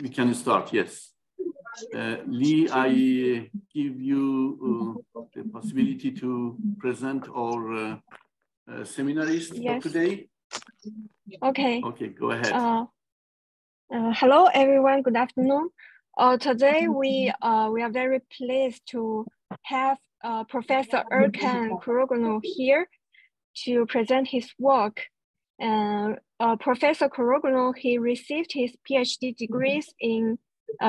We can start, yes. Lee, I give you the possibility to present our seminarist for today. Okay. Okay, go ahead. Hello, everyone. Good afternoon. Today we are very pleased to have Professor Ercan Kuruoglu here to present his work. Professor Kuruoglu, he received his PhD degrees in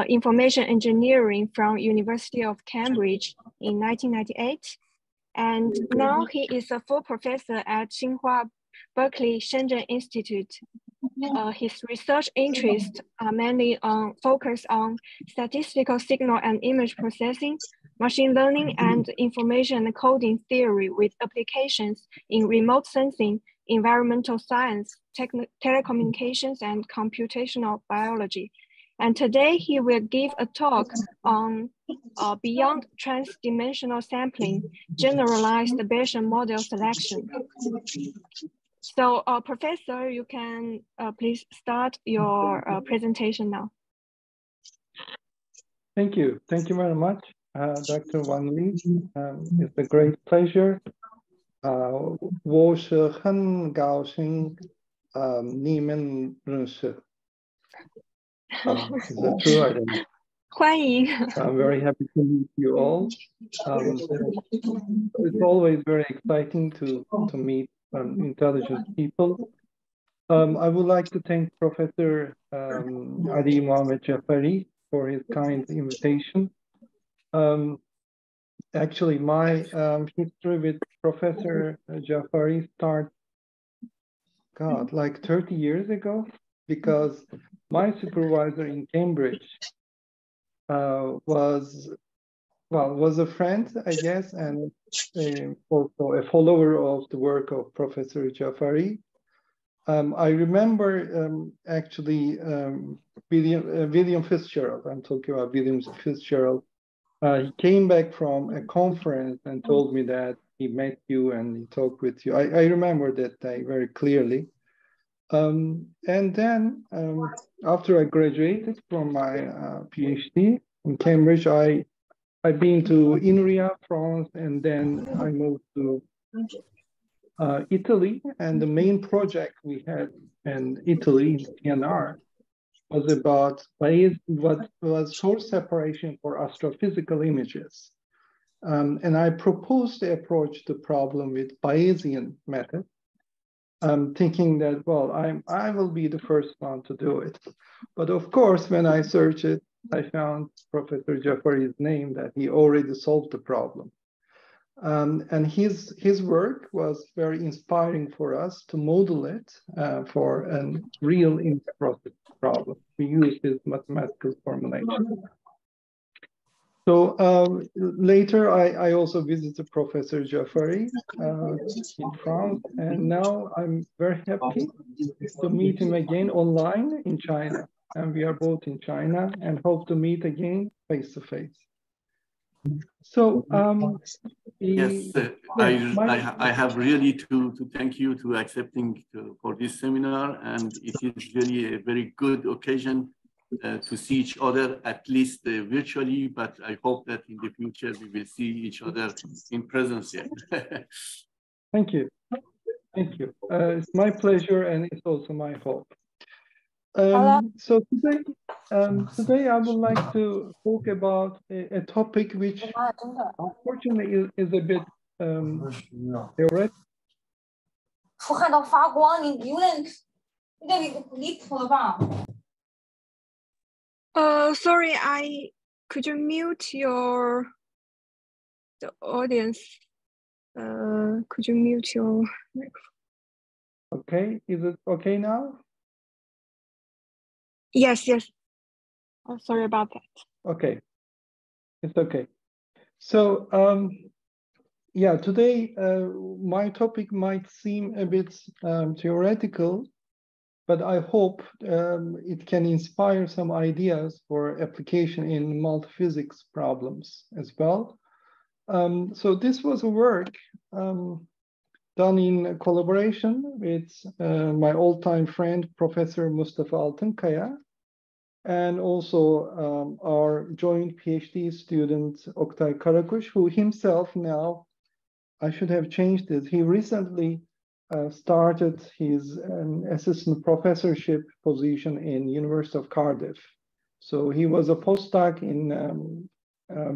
information engineering from University of Cambridge in 1998. And now he is a full professor at Tsinghua-Berkeley Shenzhen Institute. His research interests are mainly focused on statistical signal and image processing, machine learning, and information coding theory with applications in remote sensing, environmental science, telecommunications, and computational biology. And today he will give a talk on beyond transdimensional sampling, generalized Bayesian model selection. So, Professor, you can please start your presentation now. Thank you. Thank you very much, Dr. Wang Li. It's a great pleasure. 我是很高兴你们认识。Is that true? I don't know. 欢迎。I'm very happy to meet you all. It's always very exciting to meet intelligent people. I would like to thank Professor Ali Mohammed Jafari for his kind invitation. Actually, my history with Professor Jafari starts, like 30 years ago, because my supervisor in Cambridge was a friend, I guess, and also a follower of the work of Professor Jafari. I remember actually William Fitzgerald. I'm talking about William Fitzgerald. He came back from a conference and told me that he met you and he talked with you. I remember that day very clearly. And then after I graduated from my PhD in Cambridge, I've been to INRIA, France, and then I moved to Italy. And the main project we had in Italy, in PNR, was about what was source separation for astrophysical images. And I proposed to approach the problem with Bayesian method, thinking that, well, I will be the first one to do it. But of course, when I searched it, I found Professor Jafari's name, that he already solved the problem. And his work was very inspiring for us to model it for a real image processing problem. We used his mathematical formulation. So later, I also visited Professor Jafari in France, and now I'm very happy to meet him again online in China. And we are both in China and hope to meet again face to face. So yes, I have really to thank you to accepting for this seminar, and it is really a very good occasion to see each other, at least virtually, but I hope that in the future we will see each other in presence here. Thank you. Thank you. It's my pleasure, and it's also my hope. So today I would like to talk about a topic which unfortunately is a bit theoretical. Sorry, could you mute the audience? Could you mute your microphone? Okay, is it okay now? Yes. Oh, sorry about that. Okay, it's okay. So yeah, today my topic might seem a bit theoretical, but I hope it can inspire some ideas for application in multiphysics problems as well. So this was a work done in collaboration with my old-time friend, Professor Mustafa Altınkaya. and also our joint PhD student, Oktay Karakuş, who himself now, I should have changed it, he recently started his assistant professorship position in University of Cardiff. So he was a postdoc in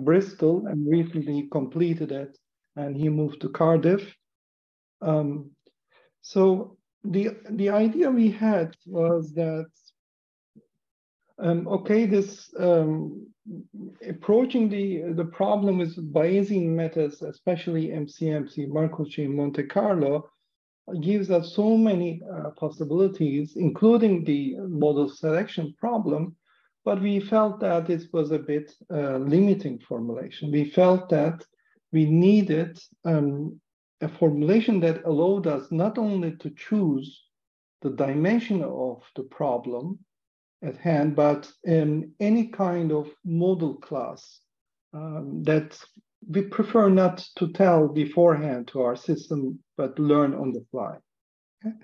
Bristol and recently completed it, and he moved to Cardiff. So the idea we had was that, okay, this approaching the problem with Bayesian methods, especially MCMC, Markov chain Monte Carlo, gives us so many possibilities, including the model selection problem, but we felt that it was a bit limiting formulation. We felt that we needed a formulation that allowed us not only to choose the dimension of the problem at hand, but any kind of model class that we prefer not to tell beforehand to our system, but learn on the fly. Okay?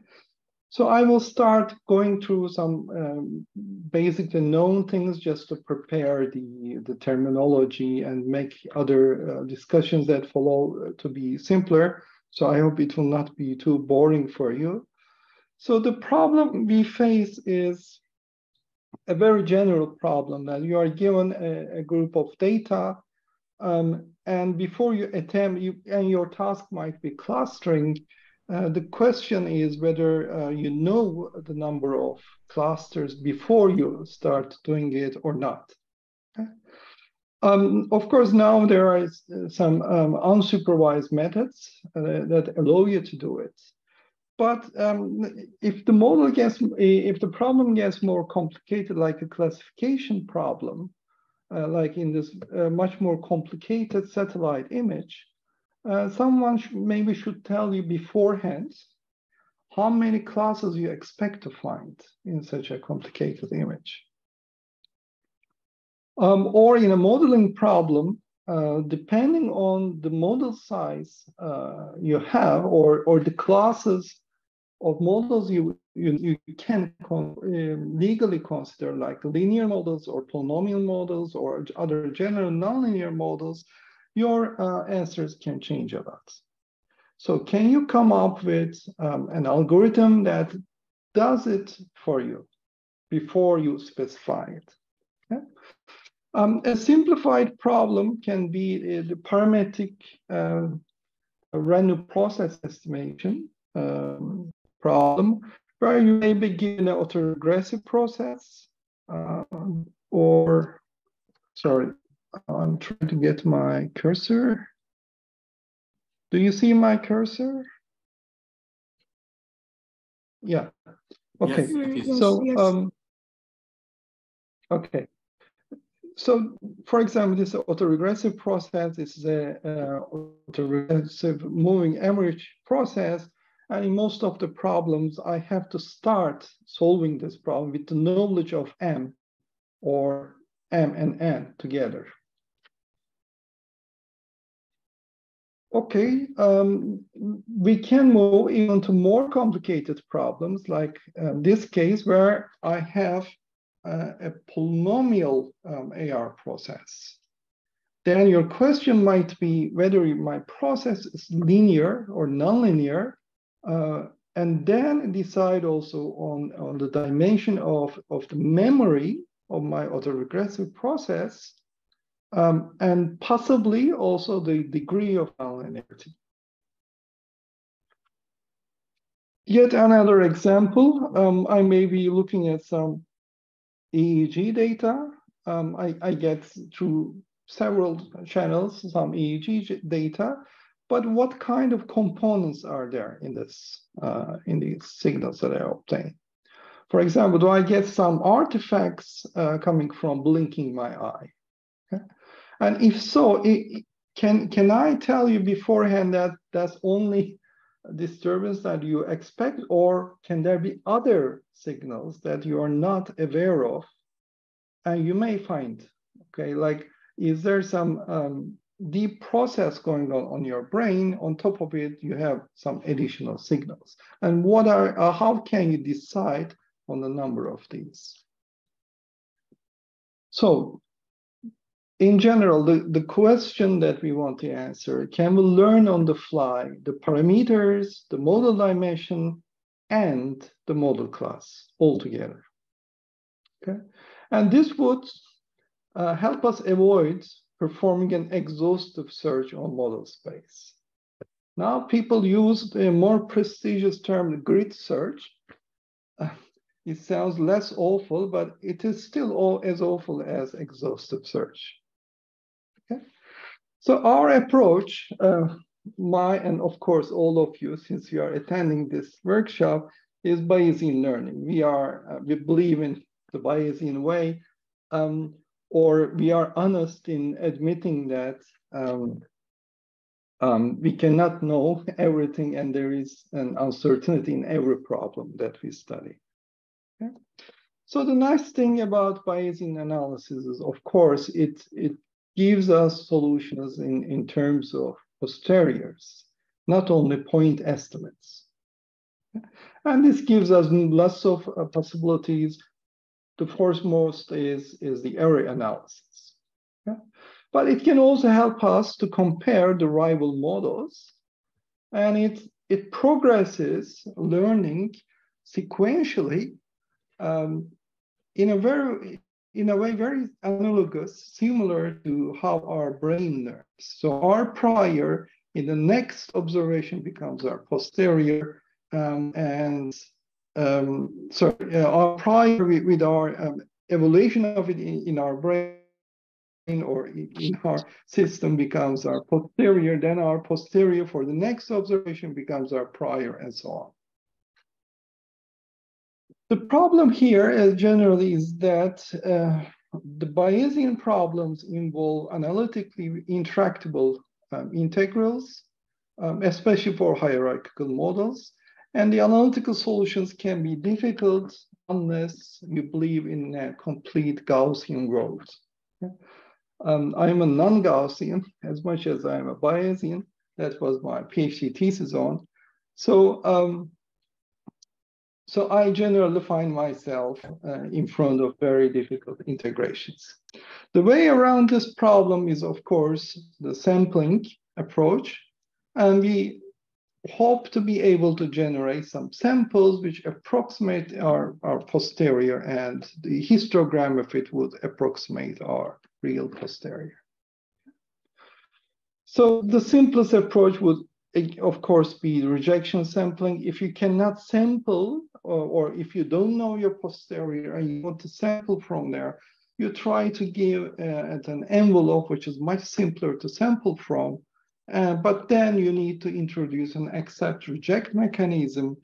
So I will start going through some basically known things just to prepare the terminology and make other discussions that follow to be simpler. So I hope it will not be too boring for you. So the problem we face is a very general problem that you are given a group of data, and before you attempt, and your task might be clustering, the question is whether you know the number of clusters before you start doing it or not. Okay? Of course, now there are some unsupervised methods that allow you to do it. But if the problem gets more complicated, like a classification problem, like in this much more complicated satellite image, someone maybe should tell you beforehand how many classes you expect to find in such a complicated image. Or in a modeling problem, depending on the model size you have, or the classes of models you can legally consider, like linear models or polynomial models or other general nonlinear models, your answers can change a lot. So can you come up with an algorithm that does it for you before you specify it? Okay? A simplified problem can be the parametric random process estimation problem, where you may begin an autoregressive process, or, sorry, I'm trying to get my cursor. Do you see my cursor? Yeah. Okay. Yes, so, yes. Okay. So, for example, this autoregressive process is a autoregressive moving average process. And in most of the problems, I have to start solving this problem with the knowledge of M, or M and N together. Okay, we can move even to more complicated problems, like this case where I have a polynomial AR process. Then your question might be whether my process is linear or nonlinear, and then decide also on the dimension of the memory of my autoregressive process, and possibly also the degree of nonlinearity. Yet another example, I may be looking at some EEG data. I get through several channels some EEG data, but what kind of components are there in this in these signals that I obtain? For example, do I get some artifacts coming from blinking my eye? Okay. And if so, can I tell you beforehand that that's only a disturbance that you expect, or can there be other signals that you are not aware of and you may find? Okay, like, is there some deep process going on your brain? On top of it, you have some additional signals. And what are how can you decide on the number of these? So in general, the question that we want to answer, can we learn on the fly the parameters, the model dimension, and the model class all together? Okay, and this would help us avoid performing an exhaustive search on model space. Now people use the more prestigious term grid search. It sounds less awful, but it is still as awful as exhaustive search. Okay? So our approach, and of course all of you, since you are attending this workshop, is Bayesian learning. We believe in the Bayesian way, or we are honest in admitting that we cannot know everything, and there is an uncertainty in every problem that we study. Okay? So the nice thing about Bayesian analysis is, of course, it gives us solutions in terms of posteriors, not only point estimates. And this gives us lots of possibilities. The foremost is the error analysis. Okay? But it can also help us to compare the rival models, and it progresses learning sequentially in a way very analogous, similar to how our brain learns. So our prior in the next observation becomes our posterior, our prior with our evaluation of it in our brain or in our system becomes our posterior, then our posterior for the next observation becomes our prior, and so on. The problem here generally is that the Bayesian problems involve analytically intractable integrals, especially for hierarchical models, and the analytical solutions can be difficult unless you believe in a complete Gaussian world. Okay? I'm a non-Gaussian as much as I'm a Bayesian. That was my PhD thesis on. So I generally find myself in front of very difficult integrations. The way around this problem is, of course, the sampling approach. And we hope to be able to generate some samples which approximate our posterior, and the histogram of it would approximate our real posterior. So the simplest approach would, of course, be rejection sampling. If you cannot sample, or if you don't know your posterior and you want to sample from there, you try to give an envelope which is much simpler to sample from, but then you need to introduce an accept-reject mechanism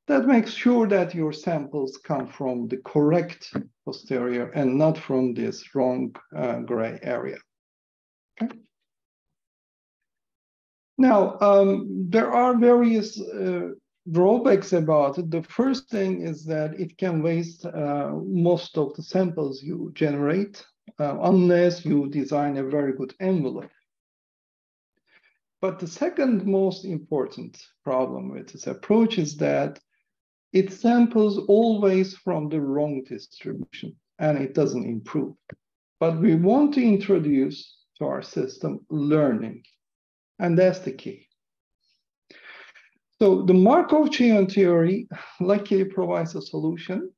that makes sure that your samples come from the correct posterior and not from this wrong gray area. Okay. Now, there are various drawbacks about it. The first thing is that it can waste most of the samples you generate unless you design a very good envelope. But the second most important problem with this approach is that it samples always from the wrong distribution, and it doesn't improve. But we want to introduce to our system learning, and that's the key. So the Markov chain theory luckily provides a solution.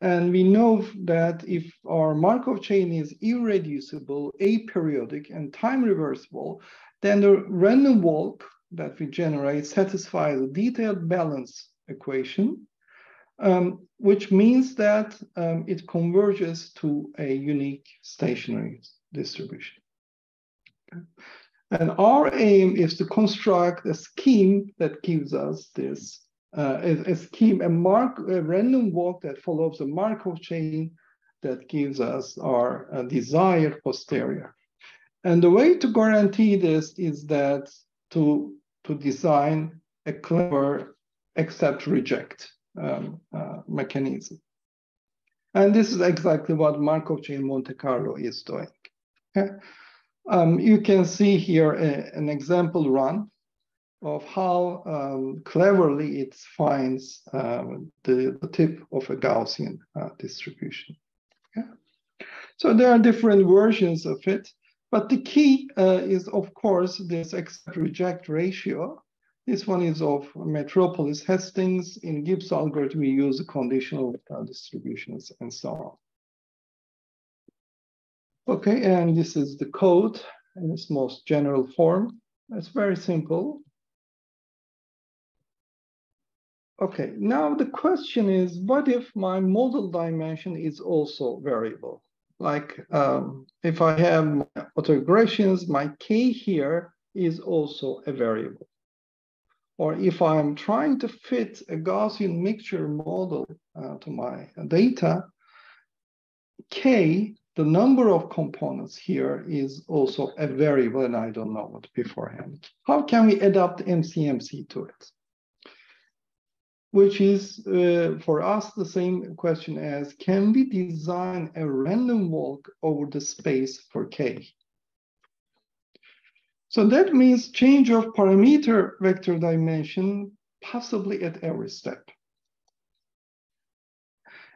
And we know that if our Markov chain is irreducible, aperiodic, and time reversible, then the random walk that we generate satisfies a detailed balance equation, which means that it converges to a unique stationary distribution. Okay. And our aim is to construct a scheme that gives us this, a random walk that follows a Markov chain that gives us our desired posterior. And the way to guarantee this is that to design a clever accept-reject mechanism. And this is exactly what Markov chain Monte Carlo is doing. Okay? You can see here an example run of how cleverly it finds the tip of a Gaussian distribution. Okay? So there are different versions of it, but the key is, of course, this accept-reject ratio. This one is of Metropolis Hastings. In Gibbs algorithm, we use the conditional distributions and so on. Okay, and this is the code in its most general form. It's very simple. Okay, now the question is, what if my model dimension is also variable? Like if I have my autoregressions, my K here is also a variable. Or if I'm trying to fit a Gaussian mixture model to my data, K, the number of components here, is also a variable, and I don't know it beforehand. How can we adapt MCMC to it? Which is, for us, the same question as, can we design a random walk over the space for K? So that means change of parameter vector dimension, possibly at every step.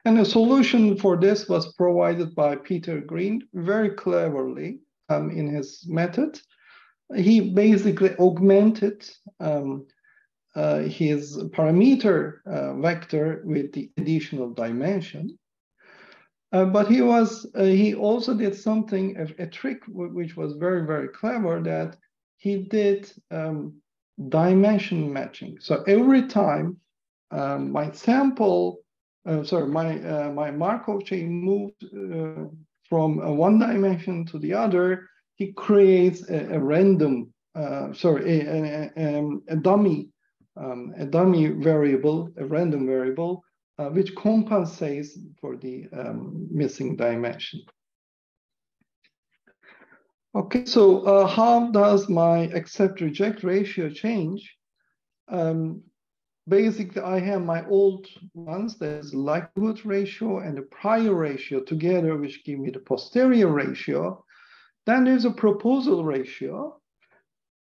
And a solution for this was provided by Peter Green very cleverly in his method. He basically augmented his parameter vector with the additional dimension. But he also did something, a trick which was very, very clever, that he did dimension matching. So every time my sample, my Markov chain moved from one dimension to the other, he creates a random, a dummy variable, a random variable, which compensates for the missing dimension. Okay, so how does my accept-reject ratio change? Basically, I have my old ones, there's likelihood ratio and the prior ratio together, which give me the posterior ratio. Then there's a proposal ratio,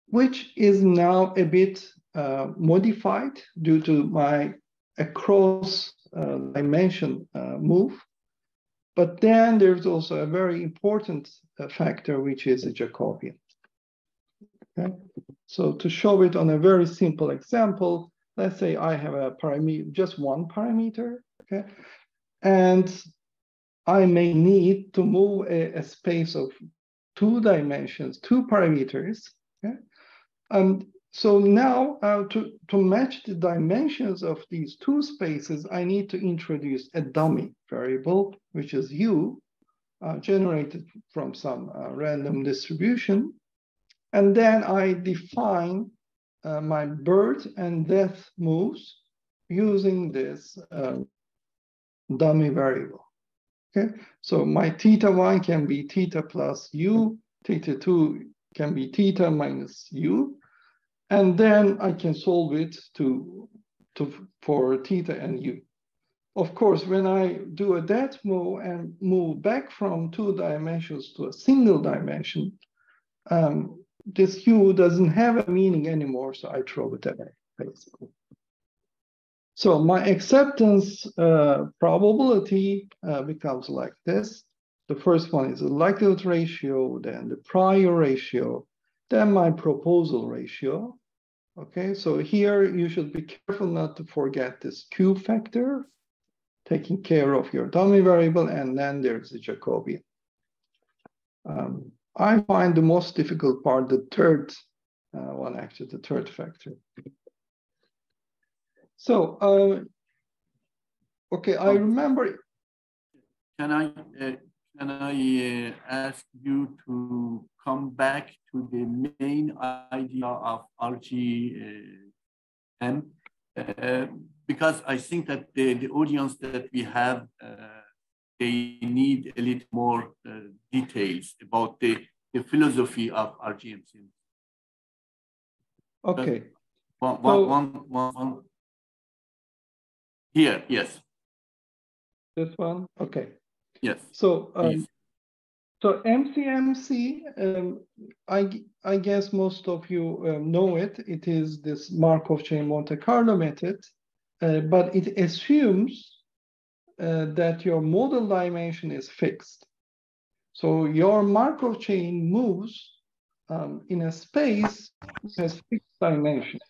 which is now a bit modified due to my across dimension move. But then there's also a very important factor, which is a Jacobian. Okay? So to show it on a very simple example, let's say I have a parameter, just one parameter, okay? And I may need to move a space of 2 dimensions, 2 parameters, okay? So now to match the dimensions of these 2 spaces, I need to introduce a dummy variable, which is U, generated from some random distribution. And then I define my birth and death moves using this dummy variable. Okay, so my theta1 can be theta plus U, theta2 can be theta minus U. And then I can solve it for theta and U. Of course, when I do a death move and move back from 2 dimensions to a single dimension, this U doesn't have a meaning anymore, so I throw it away, basically. So my acceptance probability becomes like this. The first one is the likelihood ratio, then the prior ratio, then my proposal ratio. Okay, so here you should be careful not to forget this Q factor, taking care of your dummy variable, and then there's the Jacobian. I find the most difficult part, the third one, actually, the third factor. So, okay, I remember. Can I ask you to come back to the main idea of RGM? Because I think that the audience that we have, they need a little more details about the philosophy of RGMC. Okay. One. Here, yes. This one, okay. Yes. So, so MCMC, I guess most of you know it. It is this Markov chain Monte Carlo method, but it assumes that your model dimension is fixed. So your Markov chain moves in a space that has fixed dimensions.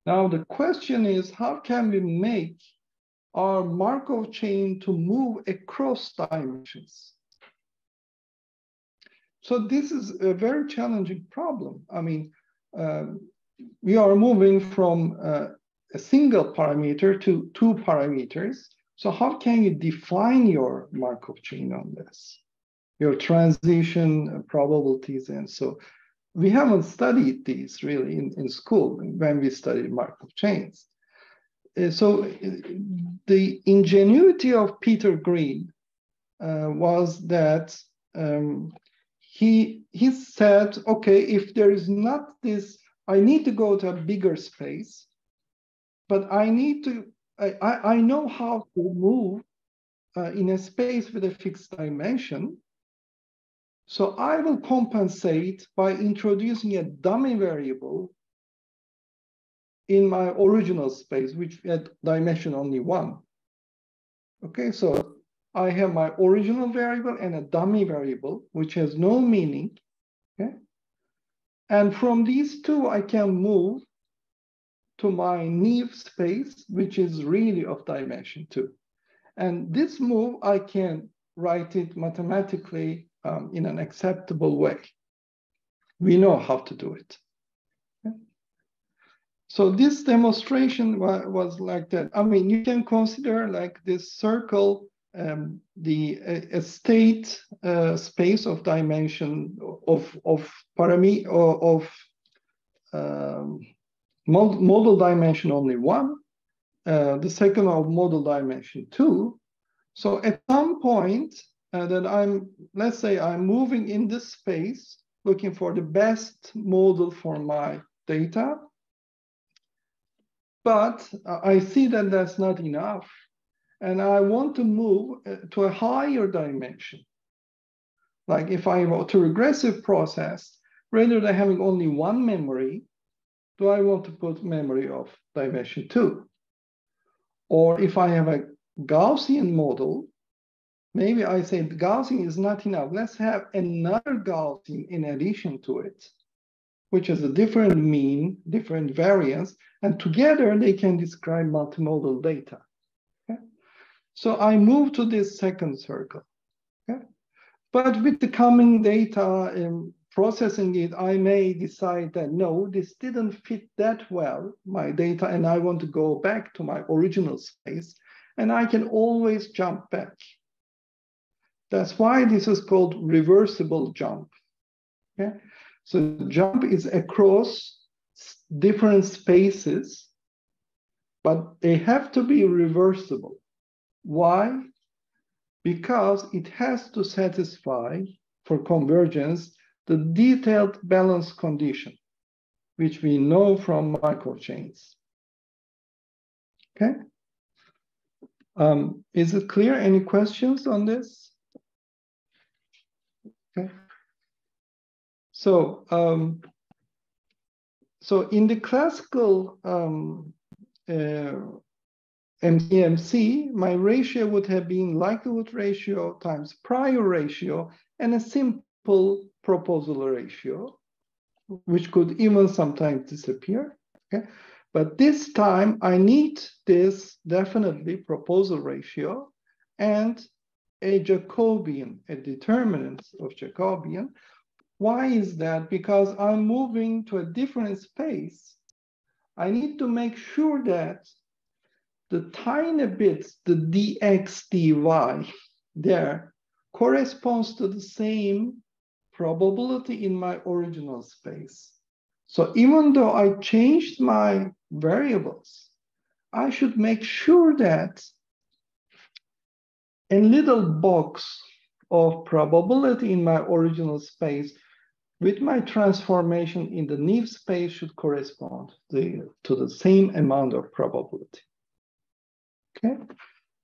Now the question is, how can we make our Markov chain to move across dimensions? So this is a very challenging problem. I mean, we are moving from a single parameter to two parameters. So how can you define your Markov chain on this? Your transition probabilities and so. We haven't studied these really in school when we studied Markov chains. So the ingenuity of Peter Green was that he said, okay, if there is not this, I need to go to a bigger space, but I know how to move in a space with a fixed dimension. So I will compensate by introducing a dummy variable in my original space, which had dimension only 1. Okay, so I have my original variable and a dummy variable, which has no meaning. Okay, and from these two, I can move to my naive space, which is really of dimension 2. And this move, I can write it mathematically in an acceptable way. We know how to do it. Okay? So this demonstration was like that. I mean, you can consider like this circle, a state space of dimension of model dimension only 1, the second of model dimension 2. So at some point, that let's say I'm moving in this space, looking for the best model for my data. But I see that that's not enough. And I want to move to a higher dimension. Like if I have an autoregressive process, rather than having only 1 memory, do I want to put memory of dimension 2? Or if I have a Gaussian model, maybe I say Gaussian is not enough. Let's have another Gaussian in addition to it, which is a different mean, different variance, and together they can describe multimodal data. Okay? So I move to this second circle. Okay? But with the coming data and processing it, I may decide that no, this didn't fit that well, my data, and I want to go back to my original space, and I can always jump back. That's why this is called reversible jump. Okay? So jump is across different spaces, but they have to be reversible. Why? Because it has to satisfy, for convergence, the detailed balance condition, which we know from Markov chains. Okay? Is it clear? Any questions on this? Okay. So, so in the classical MCMC, my ratio would have been likelihood ratio times prior ratio and a simple proposal ratio, which could even sometimes disappear. Okay? But this time I need this definitely proposal ratio and a Jacobian, a determinant of Jacobian. Why is that? Because I'm moving to a different space. I need to make sure that the tiny bits, the dx, dy there corresponds to the same probability in my original space. So even though I changed my variables, I should make sure that a little box of probability in my original space with my transformation in the naive space should correspond to the same amount of probability. Okay,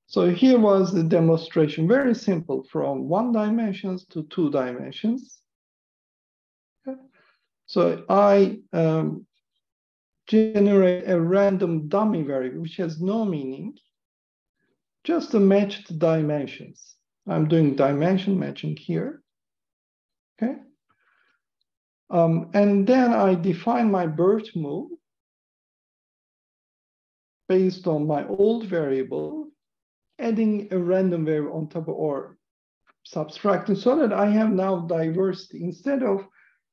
so here was the demonstration, very simple, from 1 dimension to 2 dimensions. Okay. So I generate a random dummy variable, which has no meaning, just to match the dimensions. I'm doing dimension matching here. Okay. And then I define my birth move based on my old variable, adding a random variable on top of, or subtracting, so that I have now diversity. Instead of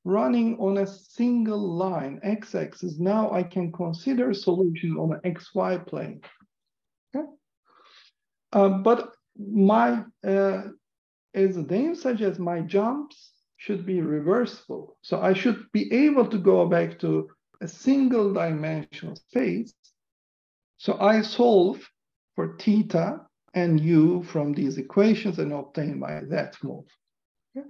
running on a single line, x-axis, now I can consider solution on an xy plane. Okay? But my, as the name suggests, my jumps should be reversible. So I should be able to go back to a single dimensional space. So I solve for theta and u from these equations and obtain my that move. Okay?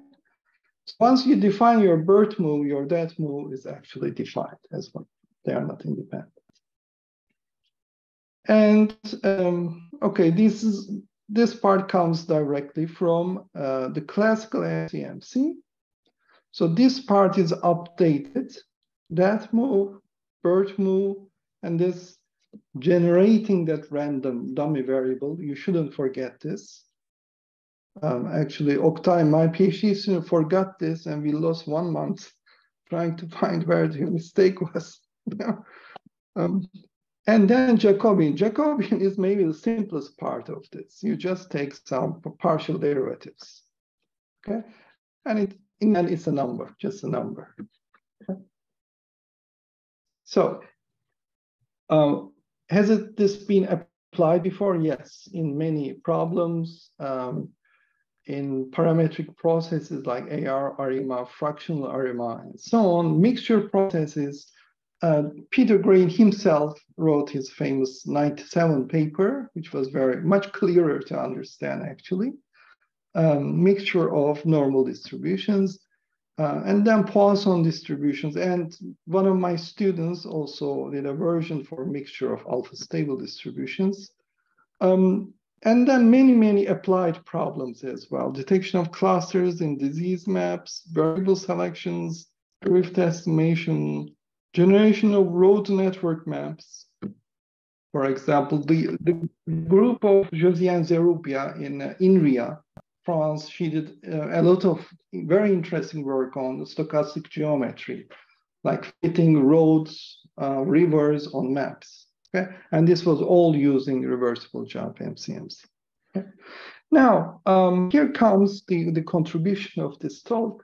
So once you define your birth move, your that move is actually defined as well. They are not independent. And okay, this part comes directly from the classical MCMC. So this part is updated, that move, birth move, and this generating that random dummy variable. You shouldn't forget this. Actually, Oktay, my PhD student, forgot this, and we lost 1 month trying to find where the mistake was. And then Jacobian. Jacobian is maybe the simplest part of this. You just take some partial derivatives, okay? And in the end, it's a number, just a number. Okay? So, has this been applied before? Yes, in many problems, in parametric processes like AR, ARIMA, fractional ARIMA, and so on, mixture processes. Peter Green himself wrote his famous 97 paper, which was very much clearer to understand, actually. Mixture of normal distributions, and then Poisson distributions. And one of my students also did a version for mixture of alpha stable distributions. And then many applied problems as well. Detection of clusters in disease maps, variable selections, drift estimation, generation of road network maps. For example, the group of Josiane Zerupia in INRIA, France, she did a lot of very interesting work on stochastic geometry, like fitting roads, rivers on maps. Okay? And this was all using reversible jump MCMC. Okay? Now, here comes the contribution of this talk.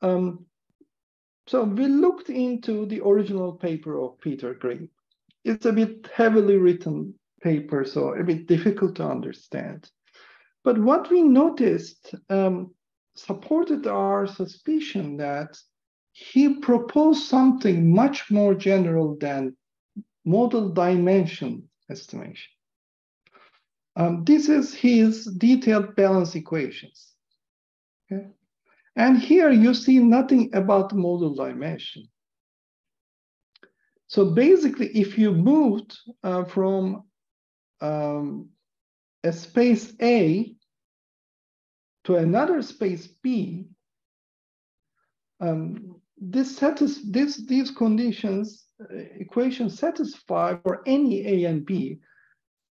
So we looked into the original paper of Peter Green. It's a bit heavily written paper, so a bit difficult to understand. But what we noticed supported our suspicion that he proposed something much more general than model dimension estimation. This is his detailed balance equations. Okay? And here you see nothing about the model dimension. So basically, if you moved from a space A to another space B, these conditions, equations satisfy for any A and B,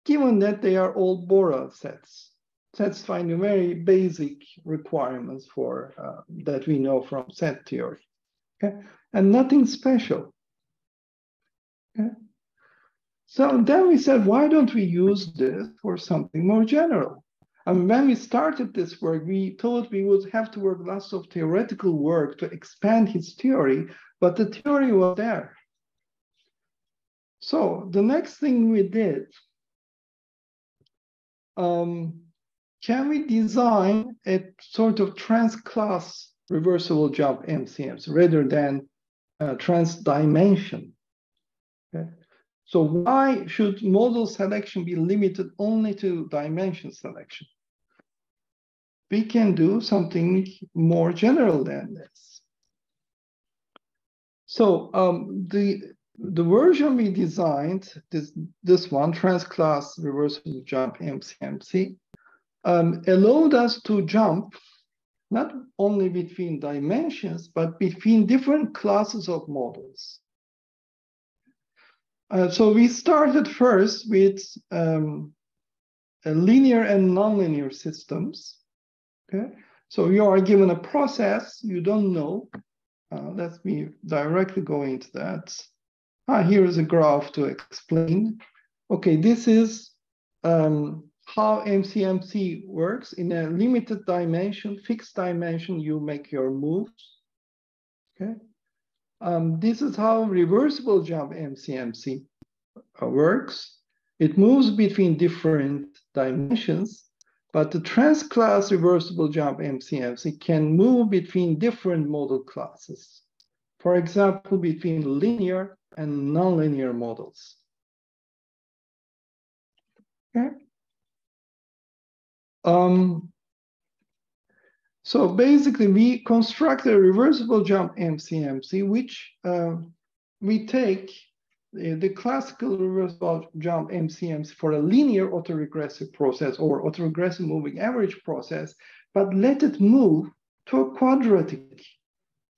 given that they are all Borel sets, satisfying the very basic requirements for that we know from set theory, okay? And nothing special. Okay? So then we said, why don't we use this for something more general? And when we started this work, we thought we would have to work lots of theoretical work to expand his theory, but the theory was there. So the next thing we did, can we design a sort of trans-class reversible jump MCMs rather than trans-dimension? Okay. So why should model selection be limited only to dimension selection? We can do something more general than this. So the version we designed, this one, trans-class reversible jump MCMC, allowed us to jump not only between dimensions, but between different classes of models. So we started first with linear and nonlinear systems. Okay, so you are given a process you don't know. Let me directly go into that. Here is a graph to explain. Okay, this is how MCMC works. In a limited dimension, fixed dimension, you make your moves. Okay, this is how reversible jump MCMC works. It moves between different dimensions, but the trans-class reversible jump MCMC can move between different model classes. For example, between linear and nonlinear models. Okay. So basically, we construct a reversible jump MCMC, which we take the classical reversible jump MCMC for a linear autoregressive process or autoregressive moving average process, but let it move to a quadratic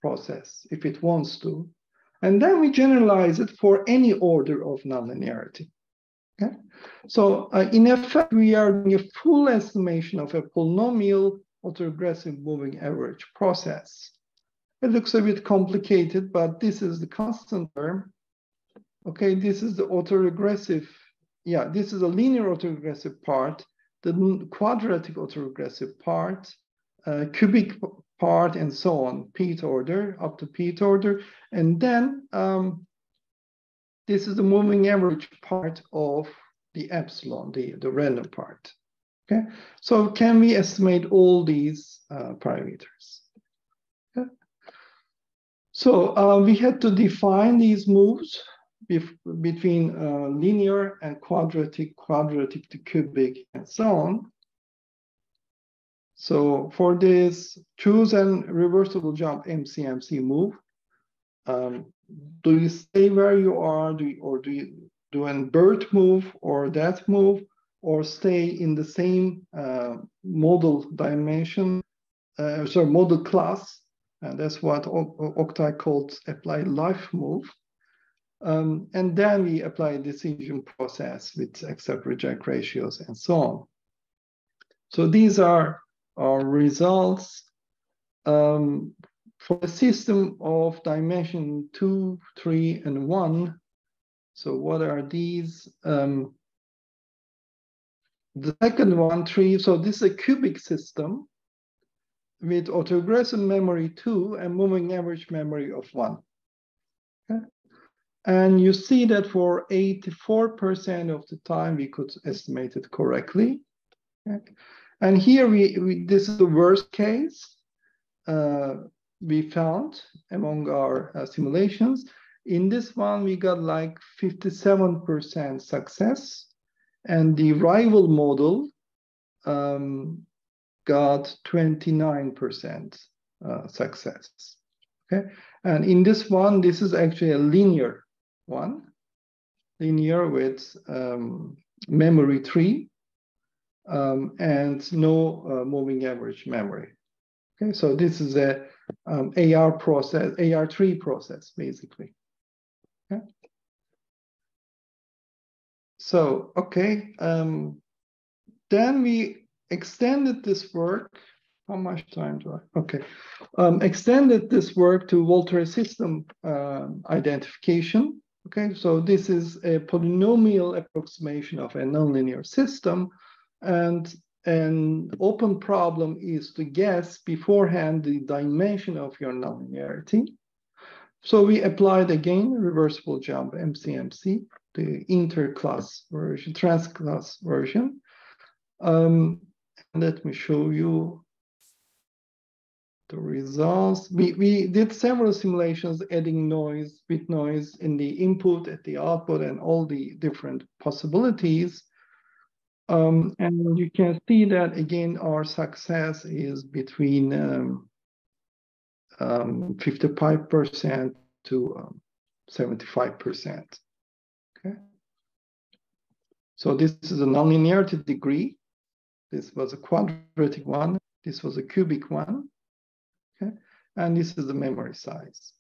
process if it wants to. And then we generalize it for any order of nonlinearity. Okay? So in effect, we are doing a full estimation of a polynomial autoregressive moving average process. It looks a bit complicated, but this is the constant term. Okay, this is the autoregressive. Yeah, this is a linear autoregressive part, the quadratic autoregressive part, cubic part, and so on, p-th order, up to p-th order. And then this is the moving average part of the epsilon, the random part. Okay, so can we estimate all these parameters? Okay. So we had to define these moves between linear and quadratic, quadratic to cubic, and so on. So for this, choose an reversible jump MCMC move. Do you stay where you are, or do you do a BERT move or that move, or stay in the same model dimension, model class? And that's what Oktay calls applied life move. And then we apply a decision process with accept reject ratios and so on. So these are our results for a system of dimension 2, 3, and 1. So what are these? The second one, 3, so this is a cubic system with autoregressive memory 2 and moving average memory of 1. Okay? And you see that for 84% of the time, we could estimate it correctly. Okay? And here, this is the worst case we found among our simulations. In this one, we got like 57% success. And the rival model got 29% success. Okay, and in this one, this is actually a linear one, linear with memory 3 and no moving average memory. Okay, so this is a AR process, AR3 process, basically. Okay. So, okay, then we extended this work. How much time do I? Okay, extended this work to Volterra system identification. Okay, so this is a polynomial approximation of a nonlinear system, and an open problem is to guess beforehand the dimension of your nonlinearity. So we applied again reversible jump MCMC, the interclass version, transclass version. Let me show you the results. We did several simulations, adding noise, bit noise in the input, at the output, and all the different possibilities. And you can see that, again, our success is between 55% to 75%. Okay. So this is a nonlinearity degree. This was a quadratic one. This was a cubic one. Okay. And this is the memory size.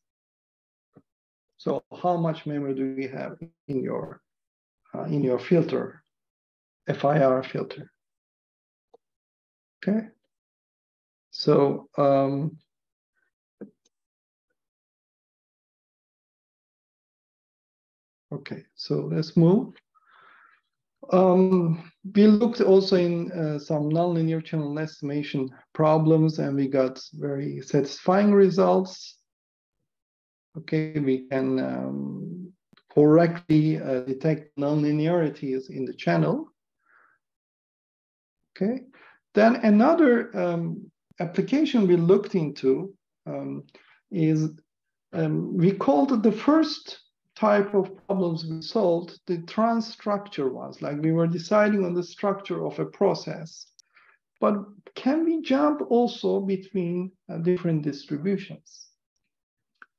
So how much memory do we have in your filter, FIR filter? Okay. So okay, so let's move. We looked also in some nonlinear channel estimation problems, and we got very satisfying results. Okay, we can correctly detect nonlinearities in the channel. Okay, then another application we looked into is we called it the first type of problems we solved the transstructure ones, like we were deciding on the structure of a process. But can we jump also between different distributions?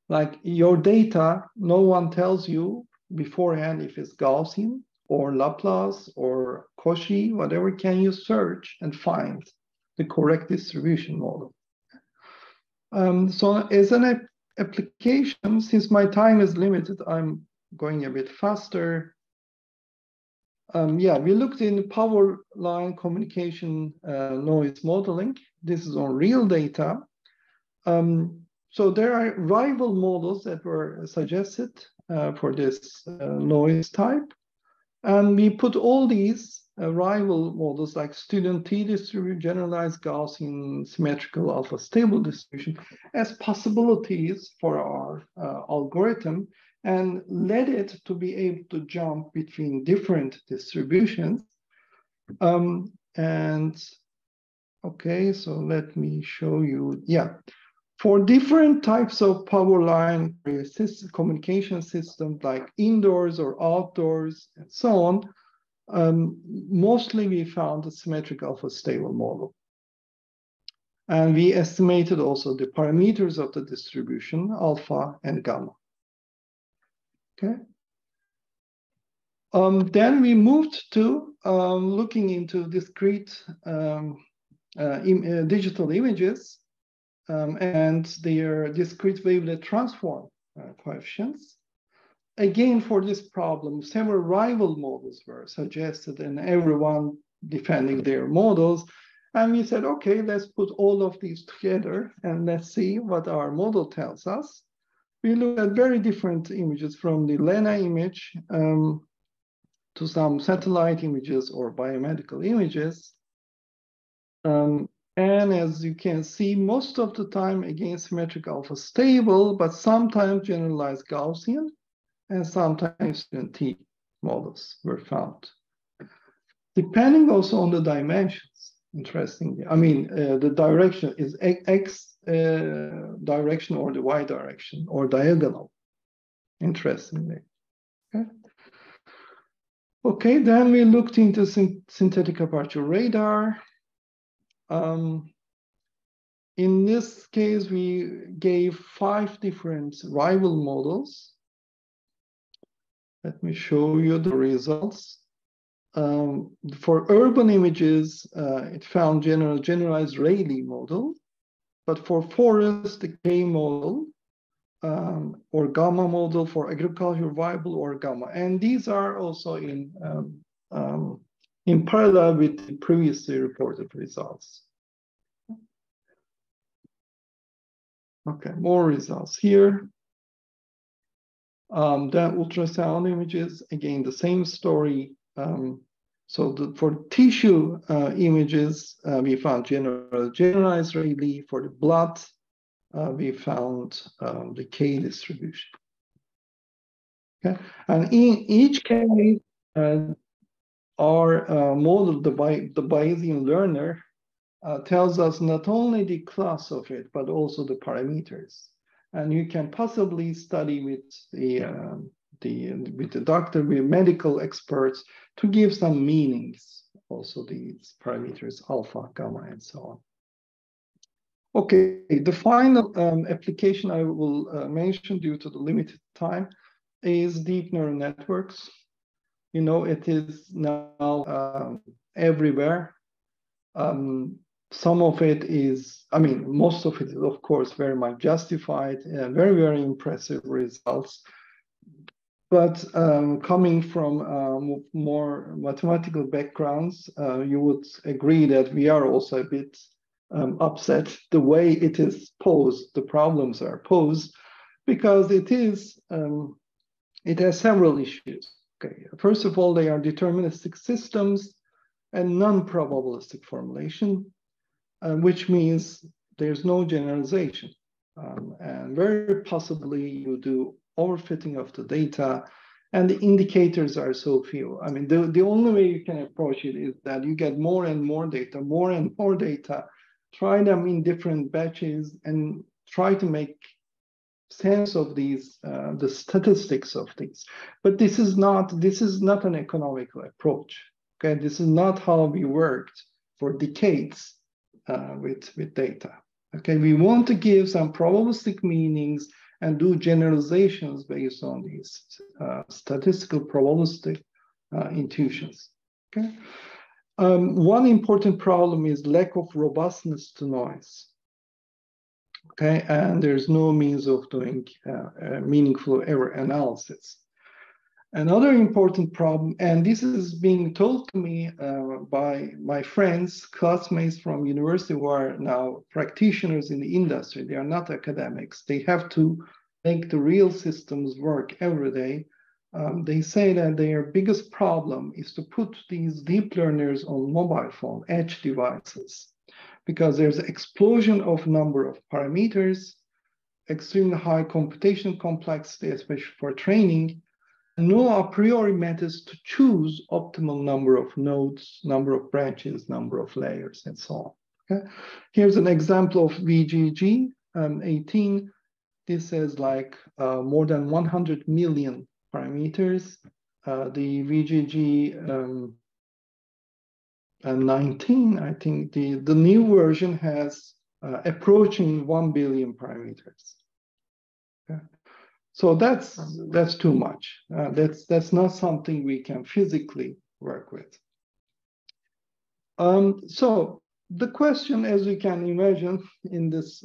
Like your data, no one tells you beforehand if it's Gaussian or Laplace or Cauchy, whatever. Can you search and find the correct distribution model? So as an application, since my time is limited, I'm going a bit faster. Yeah, we looked in power line communication noise modeling. This is on real data. So there are rival models that were suggested for this noise type. And we put all these rival models like student t-distribution, generalized Gaussian, symmetrical alpha stable distribution as possibilities for our algorithm, and led it to be able to jump between different distributions. And okay, so let me show you, yeah. For different types of power line communication systems, like indoors or outdoors and so on, mostly we found a symmetric alpha stable model. And we estimated also the parameters of the distribution, alpha and gamma. Okay. Then we moved to looking into discrete digital images. And their discrete wavelet transform coefficients. Again, for this problem, several rival models were suggested and everyone defending their models. And we said, okay, let's put all of these together and let's see what our model tells us. We looked at very different images, from the LENA image to some satellite images or biomedical images. And as you can see, most of the time, again, symmetric alpha stable, but sometimes generalized Gaussian, and sometimes student T models were found. Depending also on the dimensions, interestingly. I mean, the direction is X direction or the Y direction or diagonal, interestingly. Okay. Okay, then we looked into synthetic aperture radar. In this case, we gave 5 different rival models. Let me show you the results. For urban images, it found generalized Rayleigh model, but for forest, the K model, or gamma model for agriculture viable or gamma. And these are also in parallel with the previously reported results. Okay, more results here. Then ultrasound images, again, the same story. For tissue images, we found generalized Rayleigh. For the blood, we found the K distribution. Okay, and in each case, our model, the Bayesian learner, tells us not only the class of it, but also the parameters. And you can possibly study with the doctor, with medical experts, to give some meanings, also these parameters, alpha, gamma, and so on. Okay, the final application I will mention due to the limited time is deep neural networks. You know, it is now everywhere. Some of it is, I mean, most of it is, of course, very much justified, very, very impressive results. But coming from more mathematical backgrounds, you would agree that we are also a bit upset the way it is posed, the problems are posed, because it has several issues. Okay, first of all, they are deterministic systems and non-probabilistic formulation, which means there's no generalization. And very possibly you do overfitting of the data, and the indicators are so few. I mean, the only way you can approach it is that you get more and more data, try them in different batches, and try to make sense of these, the statistics of these. But this is not an economical approach. Okay, this is not how we worked for decades with data. Okay, we want to give some probabilistic meanings and do generalizations based on these statistical probabilistic intuitions. Okay, one important problem is lack of robustness to noise. Okay, and there's no means of doing meaningful error analysis. Another important problem, and this is being told to me by my friends, classmates from university who are now practitioners in the industry. They are not academics. They have to make the real systems work every day. They say that their biggest problem is to put these deep learners on mobile phone, edge devices, because there's an explosion of number of parameters, extremely high computation complexity, especially for training, no a priori methods to choose optimal number of nodes, number of branches, number of layers, and so on. Okay? Here's an example of VGG 18. This is like more than 100 million parameters. The VGG 19, I think the new version has approaching 1 billion parameters. Okay? So that's too much. That's not something we can physically work with. So the question, as you can imagine in this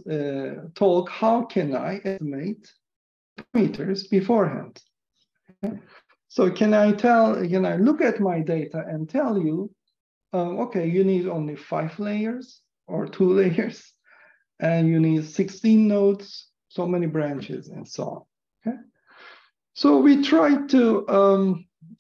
talk, how can I estimate parameters beforehand? Okay. So can I look at my data and tell you, okay, you need only 5 layers or 2 layers, and you need 16 nodes, so many branches, and so on. Okay. So we tried to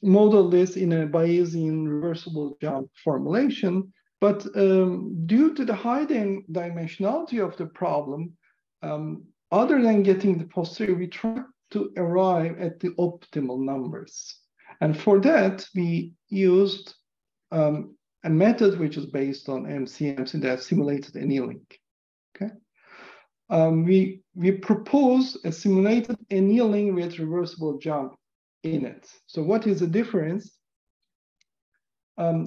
model this in a Bayesian reversible jump formulation, but due to the high dimensionality of the problem, other than getting the posterior, we tried to arrive at the optimal numbers. And for that, we used a method which is based on MCMC, that simulated annealing. Okay. We propose a simulated annealing with reversible jump in it. So what is the difference?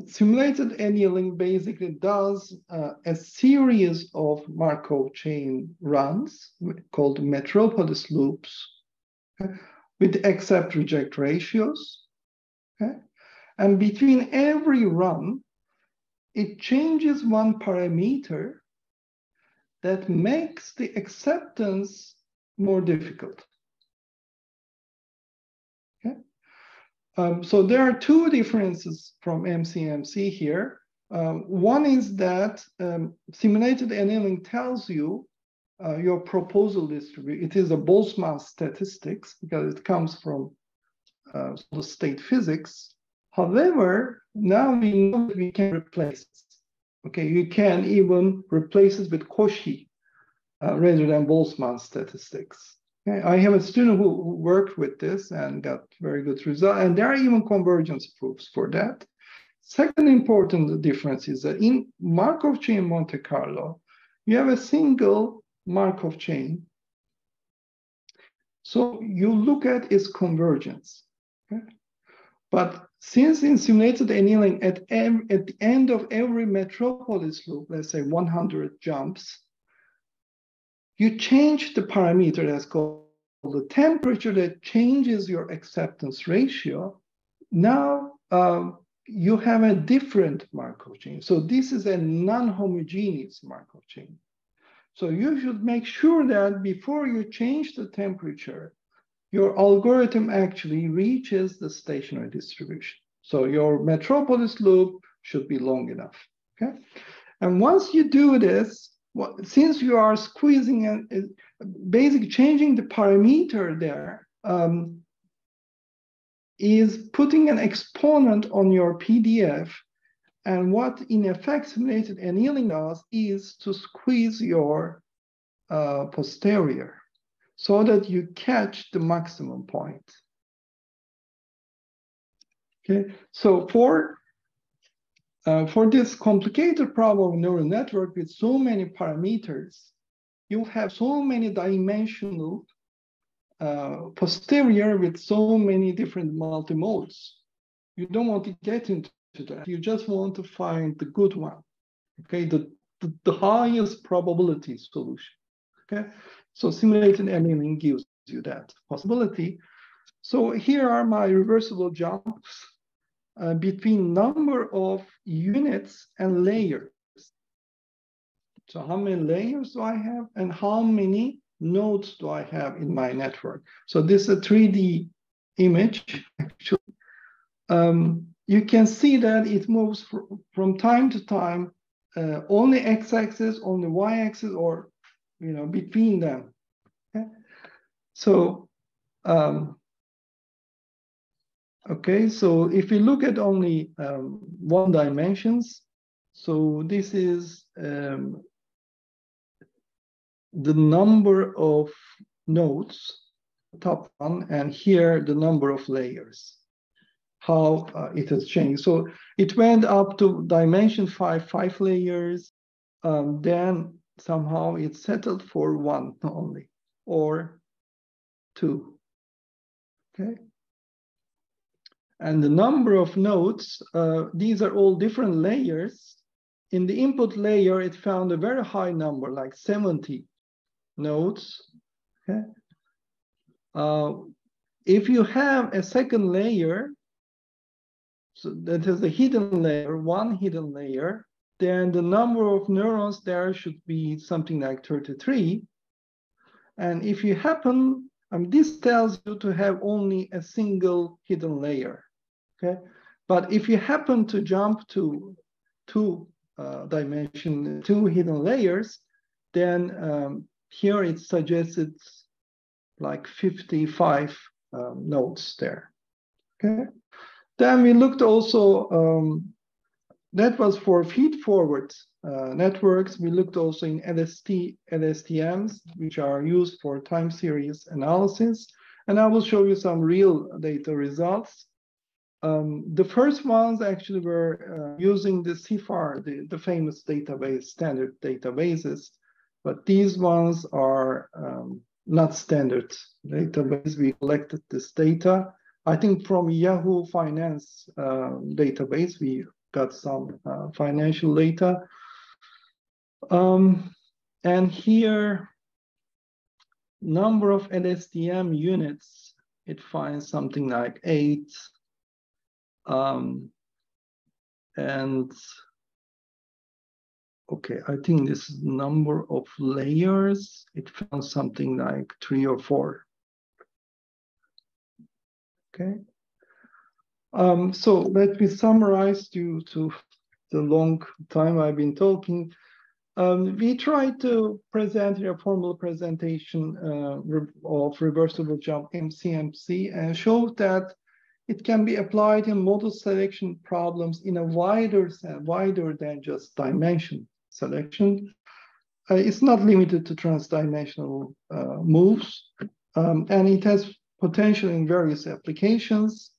Simulated annealing basically does a series of Markov chain runs called metropolis loops, okay, with accept-reject ratios. Okay? And between every run, it changes one parameter that makes the acceptance more difficult. Okay? So there are 2 differences from MCMC here. One is that simulated annealing tells you your proposal distribution. It is a Boltzmann statistics because it comes from the state physics. However, now we know that we can replace it. Okay, you can even replace it with Cauchy rather than Boltzmann statistics. Okay? I have a student who worked with this and got very good results, and there are even convergence proofs for that. Second important difference is that in Markov chain Monte Carlo, you have a single Markov chain. So you look at its convergence. Okay? But since in simulated annealing, at the end of every metropolis loop, let's say 100 jumps, you change the parameter that's called the temperature that changes your acceptance ratio. Now you have a different Markov chain. So this is a non-homogeneous Markov chain. So you should make sure that before you change the temperature, your algorithm actually reaches the stationary distribution. So your metropolis loop should be long enough. Okay. And once you do this, since you are squeezing and basically changing the parameter there, is putting an exponent on your PDF. And what in effect simulated annealing does is to squeeze your posterior so that you catch the maximum point. Okay, so for this complicated problem of neural network with so many parameters, you have so many dimensional posterior with so many different multimodes. You don't want to get into that. You just want to find the good one, okay? The highest probability solution, okay? So simulated annealing gives you that possibility. So here are my reversible jumps between number of units and layers. So how many layers do I have and how many nodes do I have in my network? So this is a 3D image, actually. You can see that it moves from time to time, only x-axis, only y-axis, or between them. Okay, so okay, so if we look at only one dimensions, so this is the number of nodes, top one, and here the number of layers, how it has changed. So it went up to dimension 5 layers, then somehow it settled for 1 only, or 2, okay? And the number of nodes, these are all different layers. In the input layer, it found a very high number, like 70 nodes, okay? If you have a second layer, so that is a hidden layer, one hidden layer, then the number of neurons there should be something like 33. And if you happen, this tells you to have only a single hidden layer, okay? But if you happen to jump to 2 hidden layers, then here it suggested like 55 nodes there, okay? Then we looked also, that was for feed-forward networks. We looked also in LSTMs, which are used for time series analysis. And I will show you some real data results. The first ones actually were using the CIFAR, the famous database, standard databases. But these ones are not standard database. We collected this data, I think, from Yahoo Finance database. We got some financial data. And here, number of LSTM units, it finds something like 8. And okay, I think this is number of layers. It found something like 3 or 4. Okay. So let me summarize due to the long time I've been talking. We tried to present a formal presentation of reversible jump MCMC and showed that it can be applied in model selection problems in a wider than just dimension selection. It's not limited to transdimensional moves, and it has potential in various applications.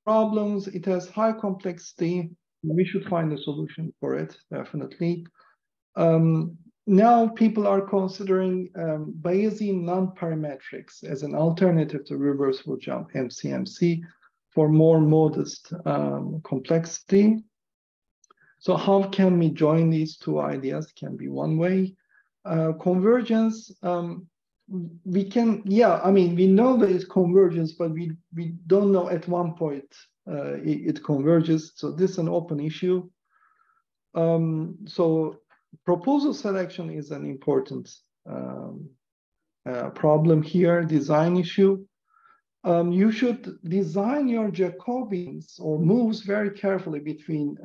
Problems, it has high complexity. We should find a solution for it, definitely. Now people are considering Bayesian non-parametrics as an alternative to reversible jump MCMC for more modest complexity. So how can we join these two ideas? Can be one way. Convergence, we can, we know that it's convergence, but we don't know at one point it converges. So this is an open issue. So proposal selection is an important problem here, design issue. You should design your Jacobians or moves very carefully between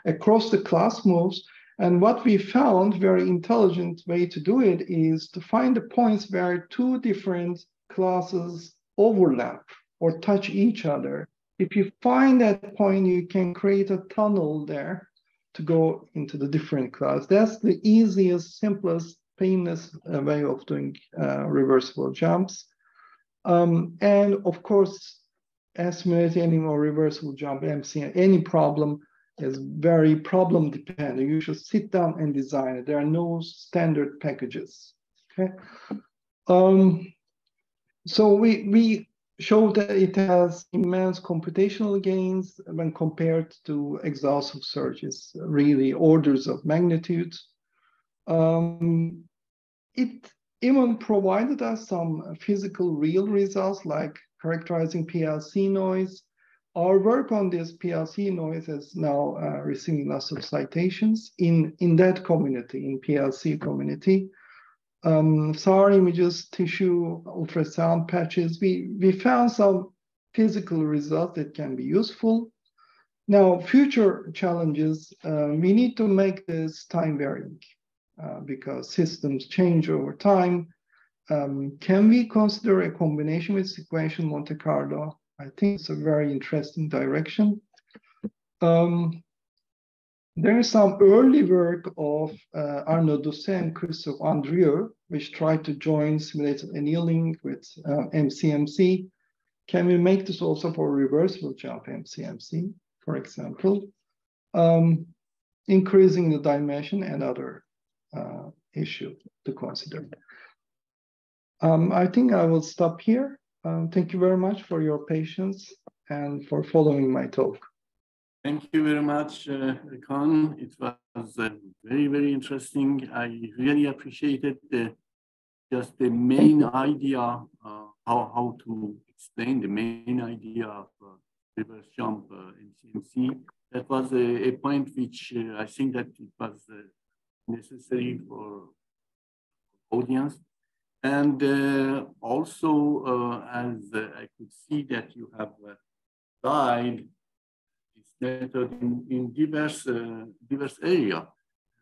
across the class moves. And what we found, very intelligent way to do it, is to find the points where two different classes overlap or touch each other. If you find that point, you can create a tunnel there to go into the different class. That's the easiest, simplest, painless way of doing reversible jumps. And of course, simulating or reversible jump MCM, any problem is very problem dependent. You should sit down and design it. There are no standard packages. Okay. So we showed that it has immense computational gains when compared to exhaustive searches, really orders of magnitude. It even provided us some physical real results like characterizing PLC noise. Our work on this PLC noise is now receiving lots of citations in that community, in PLC community. SAR images, tissue, ultrasound patches, we found some physical results that can be useful. Now, future challenges, we need to make this time varying because systems change over time. Can we consider a combination with sequential Monte Carlo? I think it's a very interesting direction. There is some early work of Arnaud Doucet and Christophe Andrieux, which tried to join simulated annealing with MCMC. Can we make this also for reversible jump MCMC, for example? Increasing the dimension and other issue to consider. I think I will stop here. Thank you very much for your patience and for following my talk. Thank you very much, Ercan. It was very, very interesting. I really appreciated just the main idea, how to explain the main idea of reverse jump MCMC. That was a point which I think that it was necessary for audience. And also, as I could see that you have applied this method in diverse area.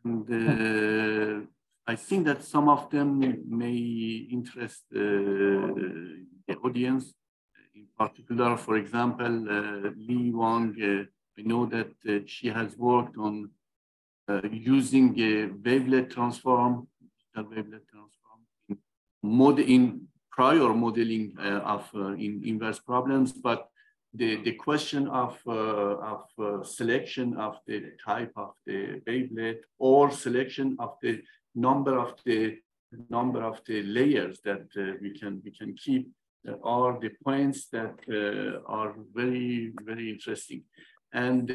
And I think that some of them may interest the audience. In particular, for example, Li Wang, I know that she has worked on using a wavelet transform, digital wavelet transform, in prior modeling of inverse problems, but the question of selection of the type of the wavelet or selection of the number of the layers that we can keep are the points that are very, very interesting. And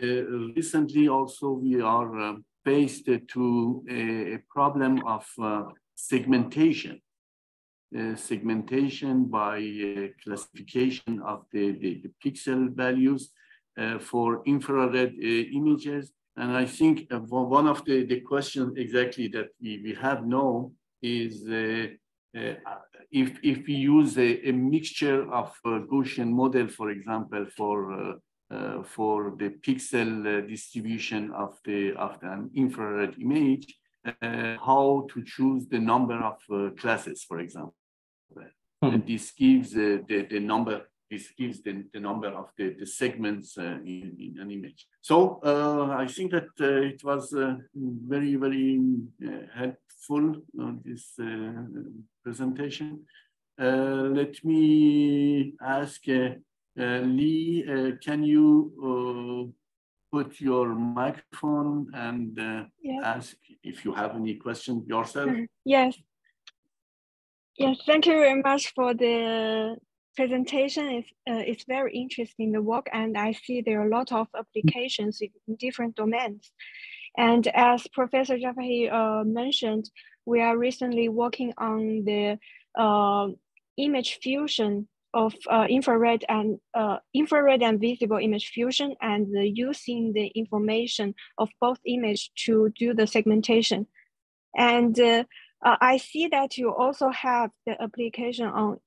recently also we are faced to a problem of segmentation. Segmentation by classification of the pixel values for infrared images. And I think one of the questions exactly that we have now is if we use a mixture of Gaussian model, for example, for the pixel distribution of an infrared image, how to choose the number of classes, for example. And this gives the number. This gives the number of the segments in an image. So I think that it was very, very helpful this presentation. Let me ask Lee, can you put your microphone and yes. ask if you have any questions yourself? Yes. Yes, thank you very much for the presentation. It's very interesting, the work, and I see there are a lot of applications in different domains. And as Professor Jafahi mentioned, we are recently working on the image fusion of infrared and visible image fusion, and using the information of both image to do the segmentation. And I see that you also have the application on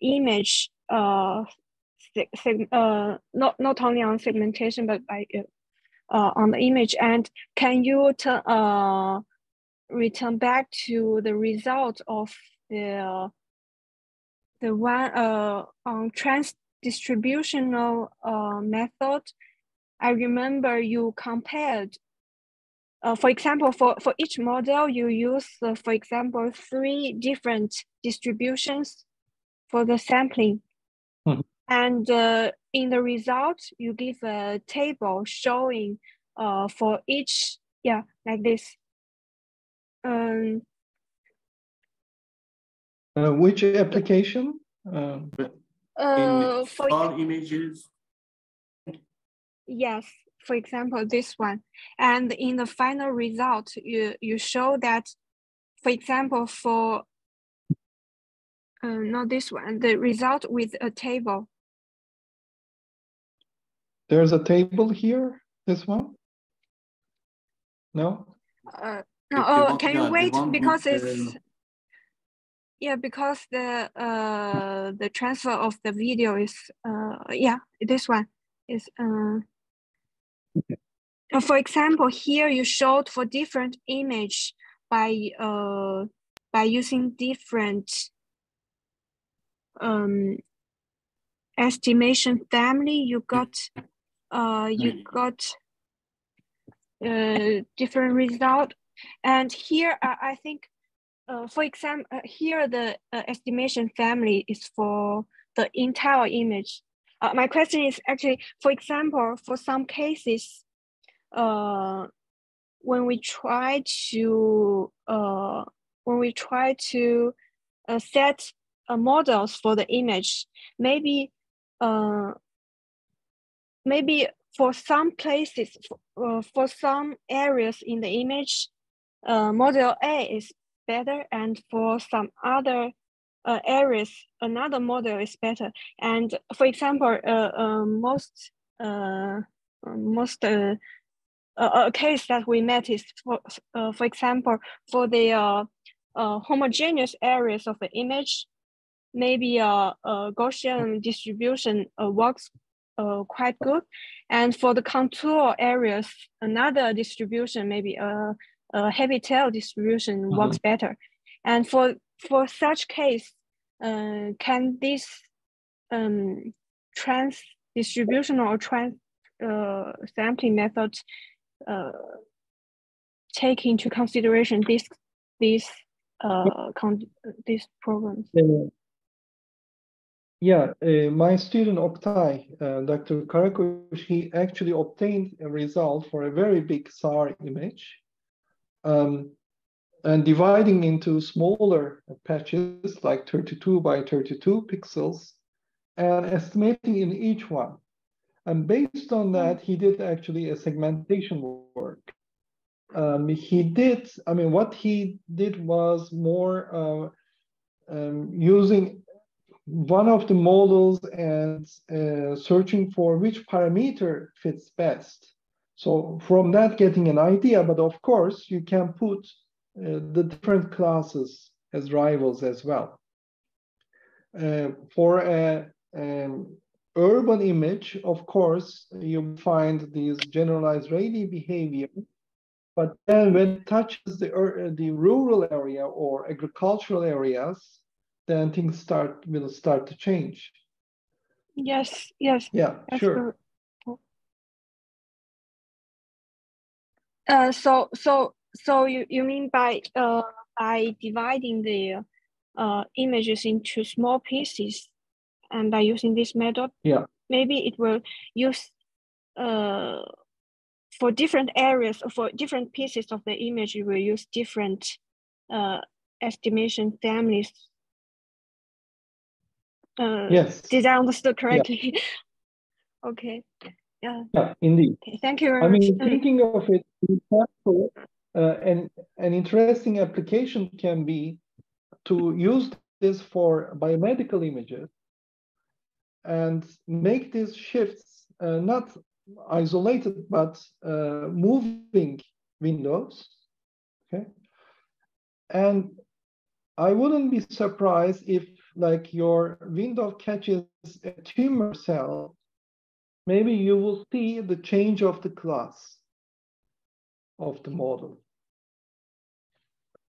image, not only on segmentation, but by on the image, and can you return back to the result of the one on trans-distributional method? I remember you compared, for example, for each model, you use, for example, 3 different distributions for the sampling. Mm-hmm. And in the result, you give a table showing for each, like this. Which application? In all images? Yes, for example, this one. And in the final result, you show that, for example, for not this one, the result with a table. There's a table here, this one? No? No, can you wait, because it's, because the transfer of the video is, this one is, okay. For example, here you showed for different image by using different estimation family. You got different result, and here I think, for example, here the estimation family is for the entire image. My question is actually, for example, for some cases, when we try to set models for the image, maybe for some places, for some areas in the image, model A is better, and for some other areas, another model is better. And for example, a case that we met is, for example, for the homogeneous areas of the image, maybe a Gaussian distribution works quite good, and for the contour areas, another distribution, maybe a heavy tail distribution works better. And for such case, can this trans-distributional or trans-sampling method take into consideration these problems? My student Oktay, Dr. Karakuş, he actually obtained a result for a very big SAR image, and dividing into smaller patches, like 32 by 32 pixels, and estimating in each one. And based on that, he did actually a segmentation work. What he did was more using one of the models and searching for which parameter fits best. So from that, getting an idea, but of course, you can put the different classes as rivals as well. For an urban image, of course, you find these generalized Rayleigh behavior, but then when it touches the rural area or agricultural areas, then things will start to change. Yes. Yeah, sure. So you mean by dividing the images into small pieces, and by using this method, maybe it will use for different areas, for different pieces of the image, it will use different estimation families. Yes. Did I understand correctly? Yeah. Okay. Yeah, indeed. Okay, thank you very much. Thinking of it, an interesting application can be to use this for biomedical images and make these shifts not isolated, but moving windows. Okay. And I wouldn't be surprised if, like, your window catches a tumor cell maybe you will see the change of the class of the model.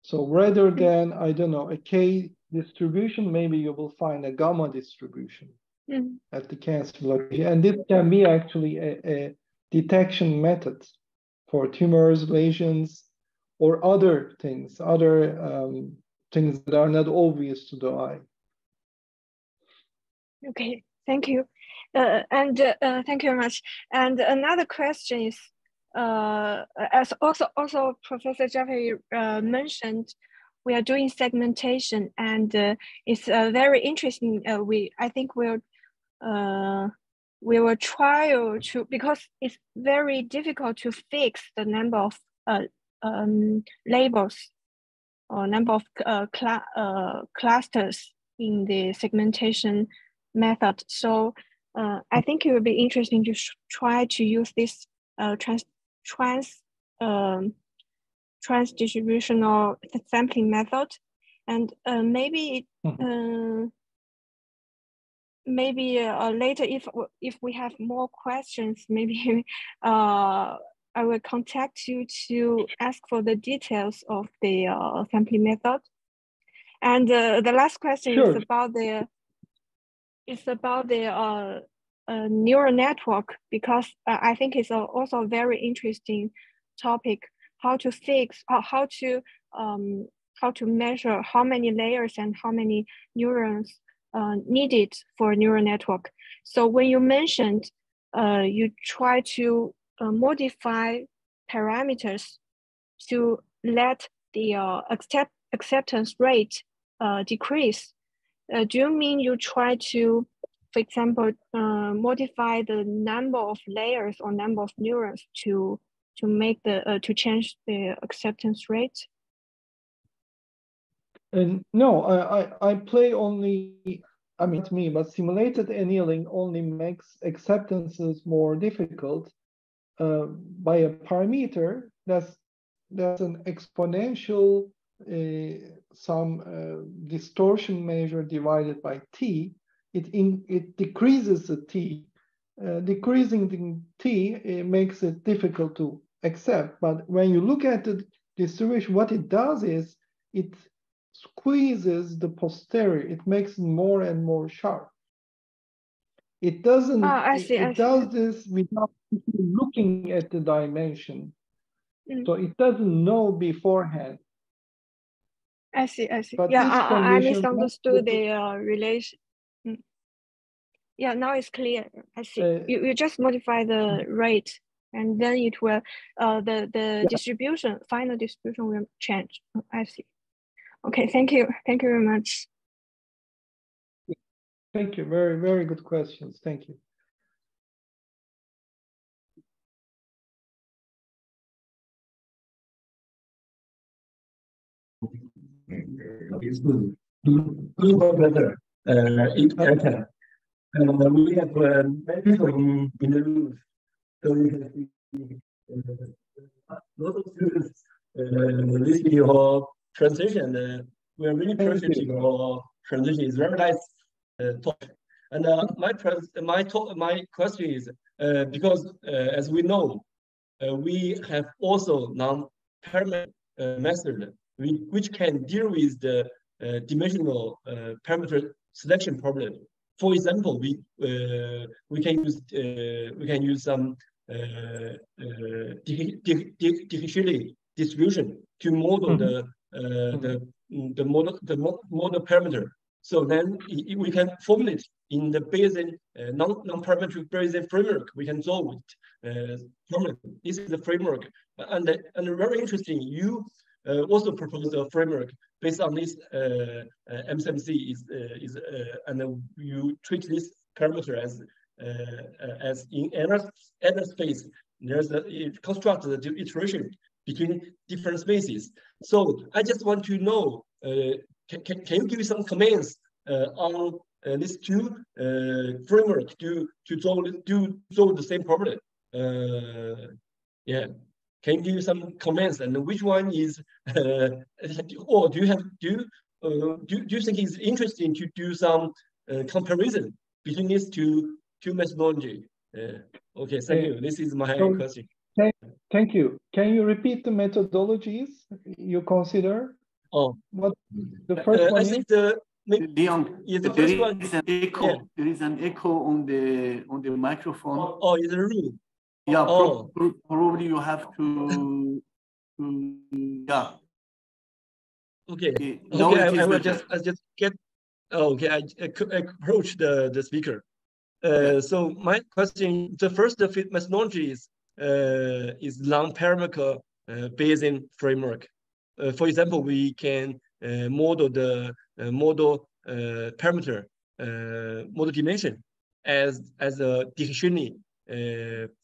So rather than, I don't know, a K distribution, maybe you will find a gamma distribution at the cancer location. And this can be actually a detection method for tumors, lesions, or other things that are not obvious to the eye. Okay, thank you. Thank you very much. And another question is, as also Professor Jaffe mentioned, we are doing segmentation, and it's very interesting. I think we will try to, because it's very difficult to fix the number of labels or number of clusters in the segmentation method. So I think it would be interesting to try to use this transdistributional sampling method, and maybe later, if we have more questions, maybe I will contact you to ask for the details of the sampling method. And the last question is about the neural network, because I think it's also a very interesting topic. How to fix, how to measure how many layers and how many neurons needed for a neural network. So when you mentioned you try to modify parameters to let the acceptance rate decrease, do you mean you try to, for example, modify the number of layers or number of neurons to make to change the acceptance rate? No, I play only, I mean, to me, but simulated annealing only makes acceptances more difficult by a parameter that's an exponential some distortion measure divided by t. It decreases the t. Decreasing the t, it makes it difficult to accept. But when you look at the distribution, what it does is it squeezes the posterior. It makes it more and more sharp. It doesn't. It does this without looking at the dimension. So it doesn't know beforehand. I see. But yeah, I misunderstood the relation. Yeah, now it's clear. I see. You just modify the rate, and then it will the distribution, final distribution will change. I see. Okay, thank you very much. Thank you. Very, very good questions. Thank you. It's good. Do better. It Ercan. We have many people in the room, so we can see lots of students listening your transition. We are really appreciating your transition. It's very nice talk. And my question is because as we know, we have also non-parametric method which can deal with the dimensional parameter selection problem. For example, we can use some Dirichlet distribution to model the model parameter. So then we can formulate in the Bayesian non-parametric Bayesian framework. We can solve it. This is the framework, and very interesting. You also propose a framework based on this MSMC and you treat this parameter as in error space. It constructs the iteration between different spaces. So I just want to know, can you give some comments on these two framework to solve the same problem? Yeah. Can you give some comments, and which one is, or do you think it's interesting to do some comparison between these two methodology? Okay, thank you. This is my question. Thank you. Can you repeat the methodologies you consider? Oh, what the first one I think the Leon, the first one is an echo. Yeah. There is an echo on the microphone. Oh, in the room. Yeah, probably you have to yeah. Okay. Now I will just get. Okay, I approach the speaker. So my question, the first methodology is non-parametric Bayesian framework. For example, we can model the model parameter model dimension as a decisioning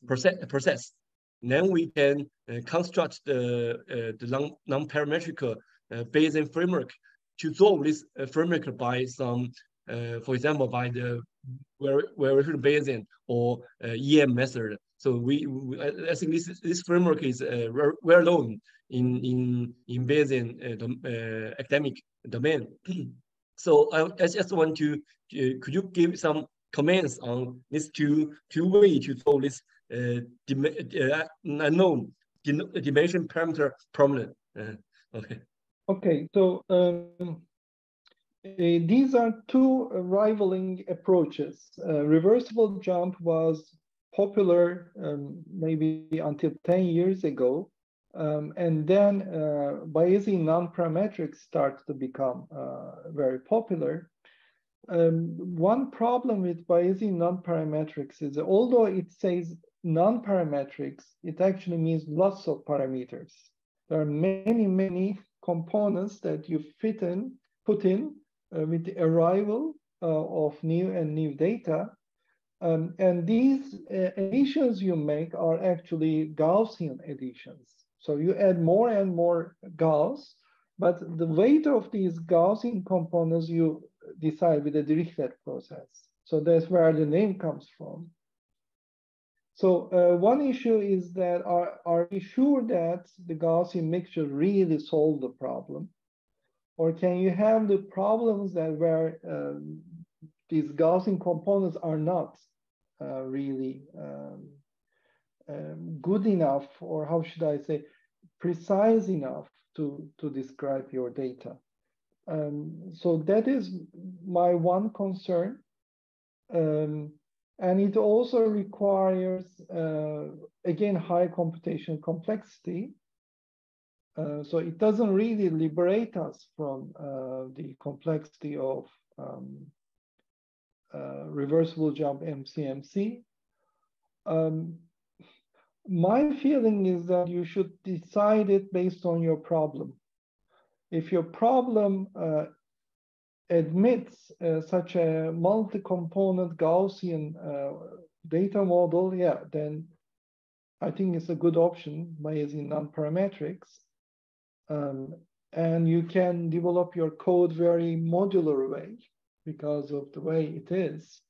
process. Then we can construct the non-parametric Bayesian framework to solve this framework by some, for example, by the variable Bayesian or EM method. So I think this framework is well known in Bayesian academic domain. So I just want to could you give some comments on these two ways to solve this unknown dimension parameter problem? Okay. Okay, so these are two rivaling approaches. Reversible jump was popular maybe until 10 years ago, and then Bayesian non-parametrics starts to become very popular. One problem with Bayesian non-parametrics is that although it says non-parametrics, it actually means lots of parameters. There are many components that you put in with the arrival of new data. And these additions you make are actually Gaussian additions. So you add more and more Gauss, but the weight of these Gaussian components you decide with the Dirichlet process. So that's where the name comes from. So one issue is that are we sure that the Gaussian mixture really solved the problem? Or can you have the problems that where these Gaussian components are not really good enough, or how should I say, precise enough to describe your data? So that is my one concern. And it also requires, again, high computational complexity. So it doesn't really liberate us from the complexity of reversible jump MCMC. My feeling is that you should decide it based on your problem. If your problem admits such a multi-component Gaussian data model, yeah, then I think it's a good option, Bayesian non-parametrics. And you can develop your code very modular way because of the way it is.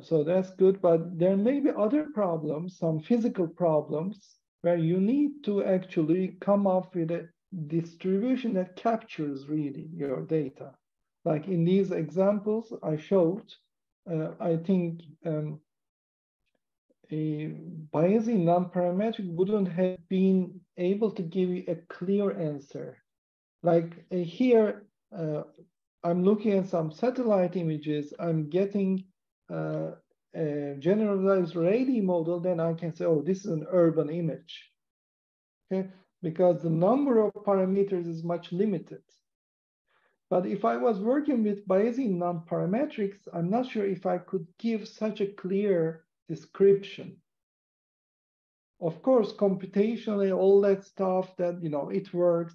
So that's good, but there may be other problems, some physical problems, where you need to actually come up with a distribution that captures really your data. Like in these examples I showed, I think a Bayesian non-parametric wouldn't have been able to give you a clear answer. Like here, I'm looking at some satellite images, I'm getting a generalized Rayleigh model, then I can say, oh, this is an urban image. Okay, because the number of parameters is much limited. But if I was working with Bayesian non-parametrics, I'm not sure if I could give such a clear description. Of course, computationally, all that stuff that, you know, it works.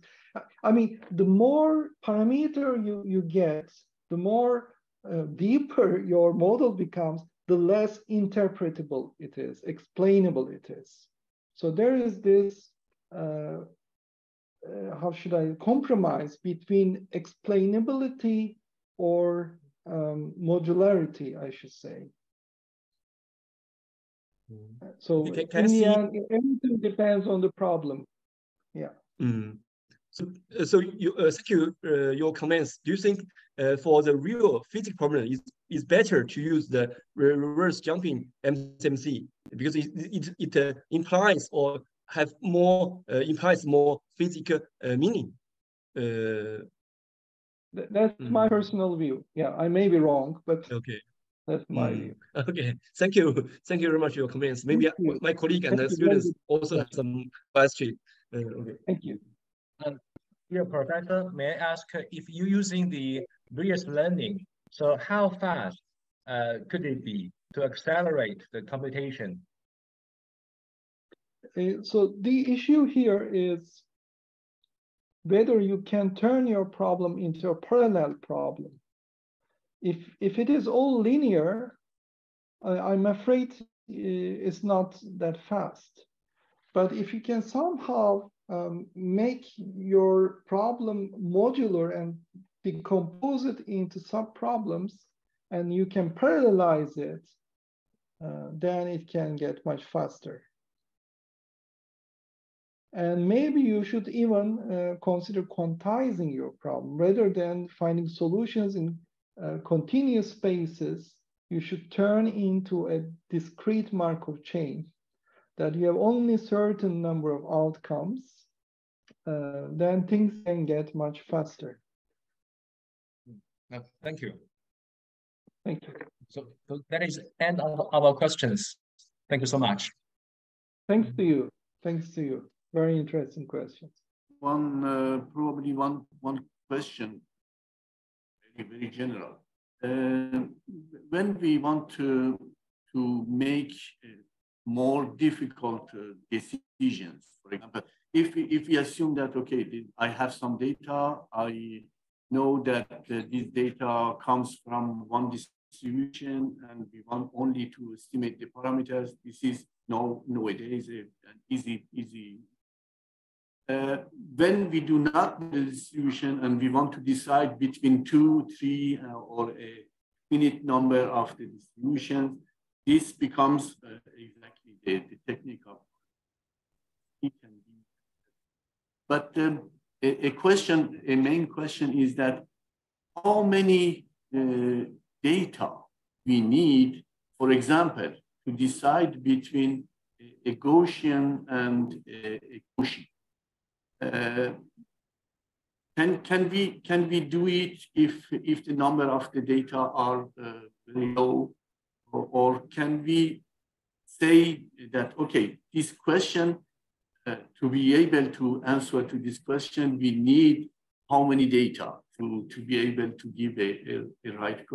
I mean, the more parameter you get, the more deeper your model becomes, the less interpretable it is, explainable it is. So there is this, how should I, compromise between explainability or modularity, I should say. So in the end, everything depends on the problem. Yeah. So you thank you your comments. Do you think for the real physics problem is better to use the reverse jumping MCMC because it implies or have more implies more physical meaning? That's my personal view. Yeah, I may be wrong, but okay. That's my view. Okay, thank you very much for your comments. Maybe my colleague and the students also have some questions. Okay. Thank you. Dear Professor, may I ask if you're using the Bayesian learning, so how fast could it be to accelerate the computation? So the issue here is whether you can turn your problem into a parallel problem. If it is all linear, I'm afraid it's not that fast. But if you can somehow make your problem modular and decompose it into sub-problems, and you can parallelize it, then it can get much faster. And maybe you should even consider quantizing your problem. Rather than finding solutions in continuous spaces, you should turn into a discrete Markov chain that you have only certain number of outcomes, then things can get much faster. Thank you. Thank you. So that is the end of our questions. Thank you so much. Thanks to you. Thanks to you. Very interesting questions. Probably one question, very general. When we want to make more difficult decisions, for example, if we assume that, okay, I have some data, I know that this data comes from one distribution and we want only to estimate the parameters, this is nowadays an easy. When we do not know the distribution and we want to decide between 2, 3, or a finite number of the distributions, this becomes exactly the technique of it can be. But a main question is that how many data we need, for example, to decide between a Gaussian and a Cauchy. Can we do it if the number of the data are very low, or can we say that, okay, this question, to be able to answer to this question, we need how many data to be able to give a right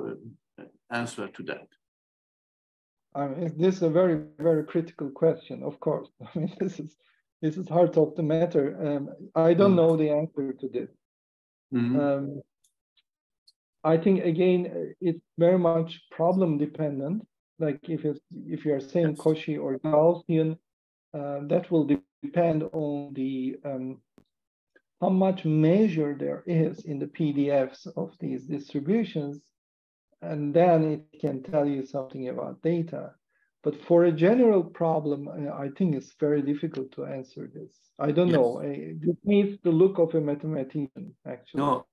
answer to that? I mean, this is a very, very critical question, of course. I mean, this is heart of the matter. I don't know the answer to this. I think, again, it's very much problem dependent. Like if you're saying Cauchy or Gaussian, that will depend on the how much measure there is in the PDFs of these distributions, and then it can tell you something about data. But for a general problem, I think it's very difficult to answer this. I don't know. It needs the look of a mathematician, actually. No,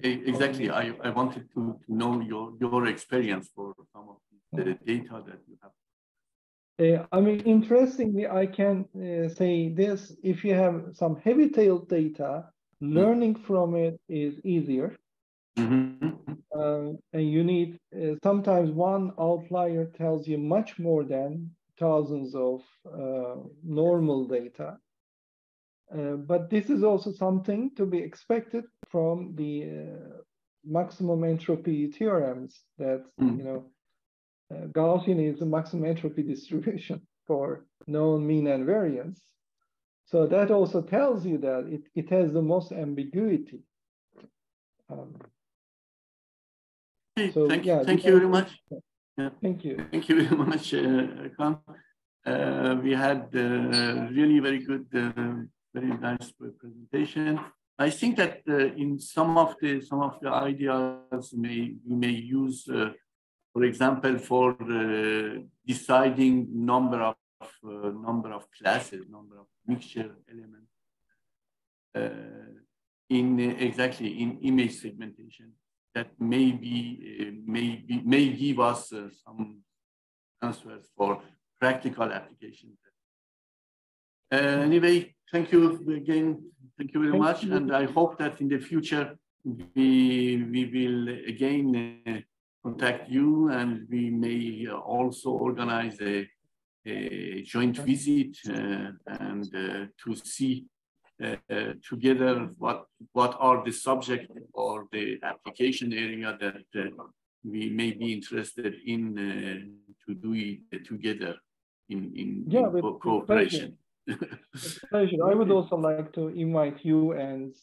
exactly. I wanted to know your experience for some of the data that you have. I mean, interestingly, I can say this. If you have some heavy-tailed data, learning from it is easier. And you need, sometimes one outlier tells you much more than thousands of normal data. But this is also something to be expected from the maximum entropy theorems that, you know, Gaussian is a maximum entropy distribution for known mean and variance. So that also tells you that it has the most ambiguity. So, thank you very much. Yeah. Thank you. Thank you very much, Ercan. We had really very good, very nice presentation. I think that in some of the ideas we may use, for example, for deciding number of classes, number of mixture elements. in exactly in image segmentation that may give us some answers for practical applications. Anyway, thank you again. Thank you very much, and I hope that in the future we will again contact you, and we may also organize a joint visit and to see together what are the subject or the application area that we may be interested in to do it together in cooperation. With pleasure. I would also like to invite you and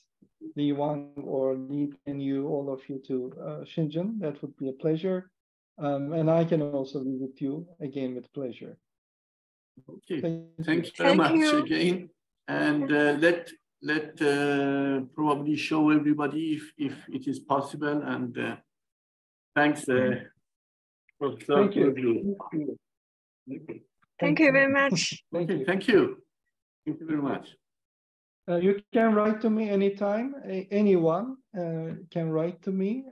Li Wang or Li and you, all of you, to Shenzhen. That would be a pleasure. And I can also visit you again with pleasure. Okay, thanks very much again. And let probably show everybody if it is possible. And thanks, Professor. Thank you. Thank you very much. Thank you. Thank you. Thank you very much. You can write to me anytime. Anyone can write to me.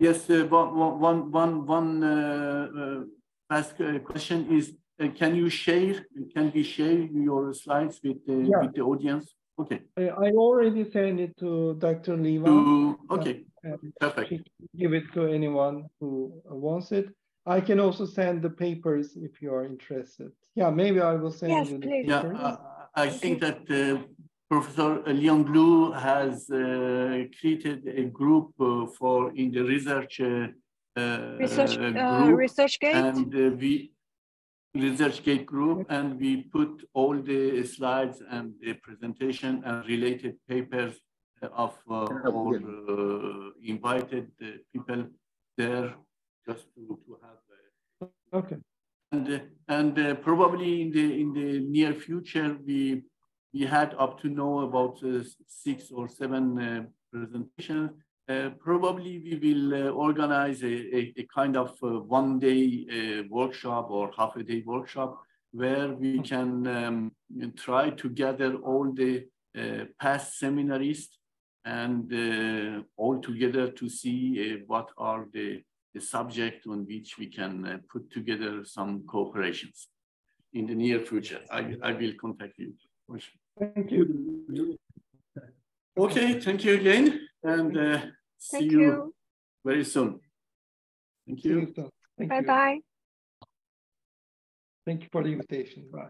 Yes. One last question is: can you share? Can we share your slides with the audience? Okay. I already sent it to Dr. Li Wang. Okay. Perfect. She can give it to anyone who wants it. I can also send the papers if you are interested. Yeah, maybe I will send you the papers. Yeah, I think that Professor Kuruoglu has created a group in the research group, ResearchGate, and ResearchGate group, and we put all the slides and the presentation and related papers of all invited people there, just to have. Okay. And probably in the near future we had up to know about 6 or 7 presentations. Probably we will organize a kind of one-day workshop or half-a-day workshop where we can try to gather all the past seminarists and all together to see what are the subject on which we can put together some cooperations in the near future. I will contact you. Thank you. Okay, thank you again, and see you very soon. Thank you. Thank you. Bye-bye. Thank you for the invitation. Bye.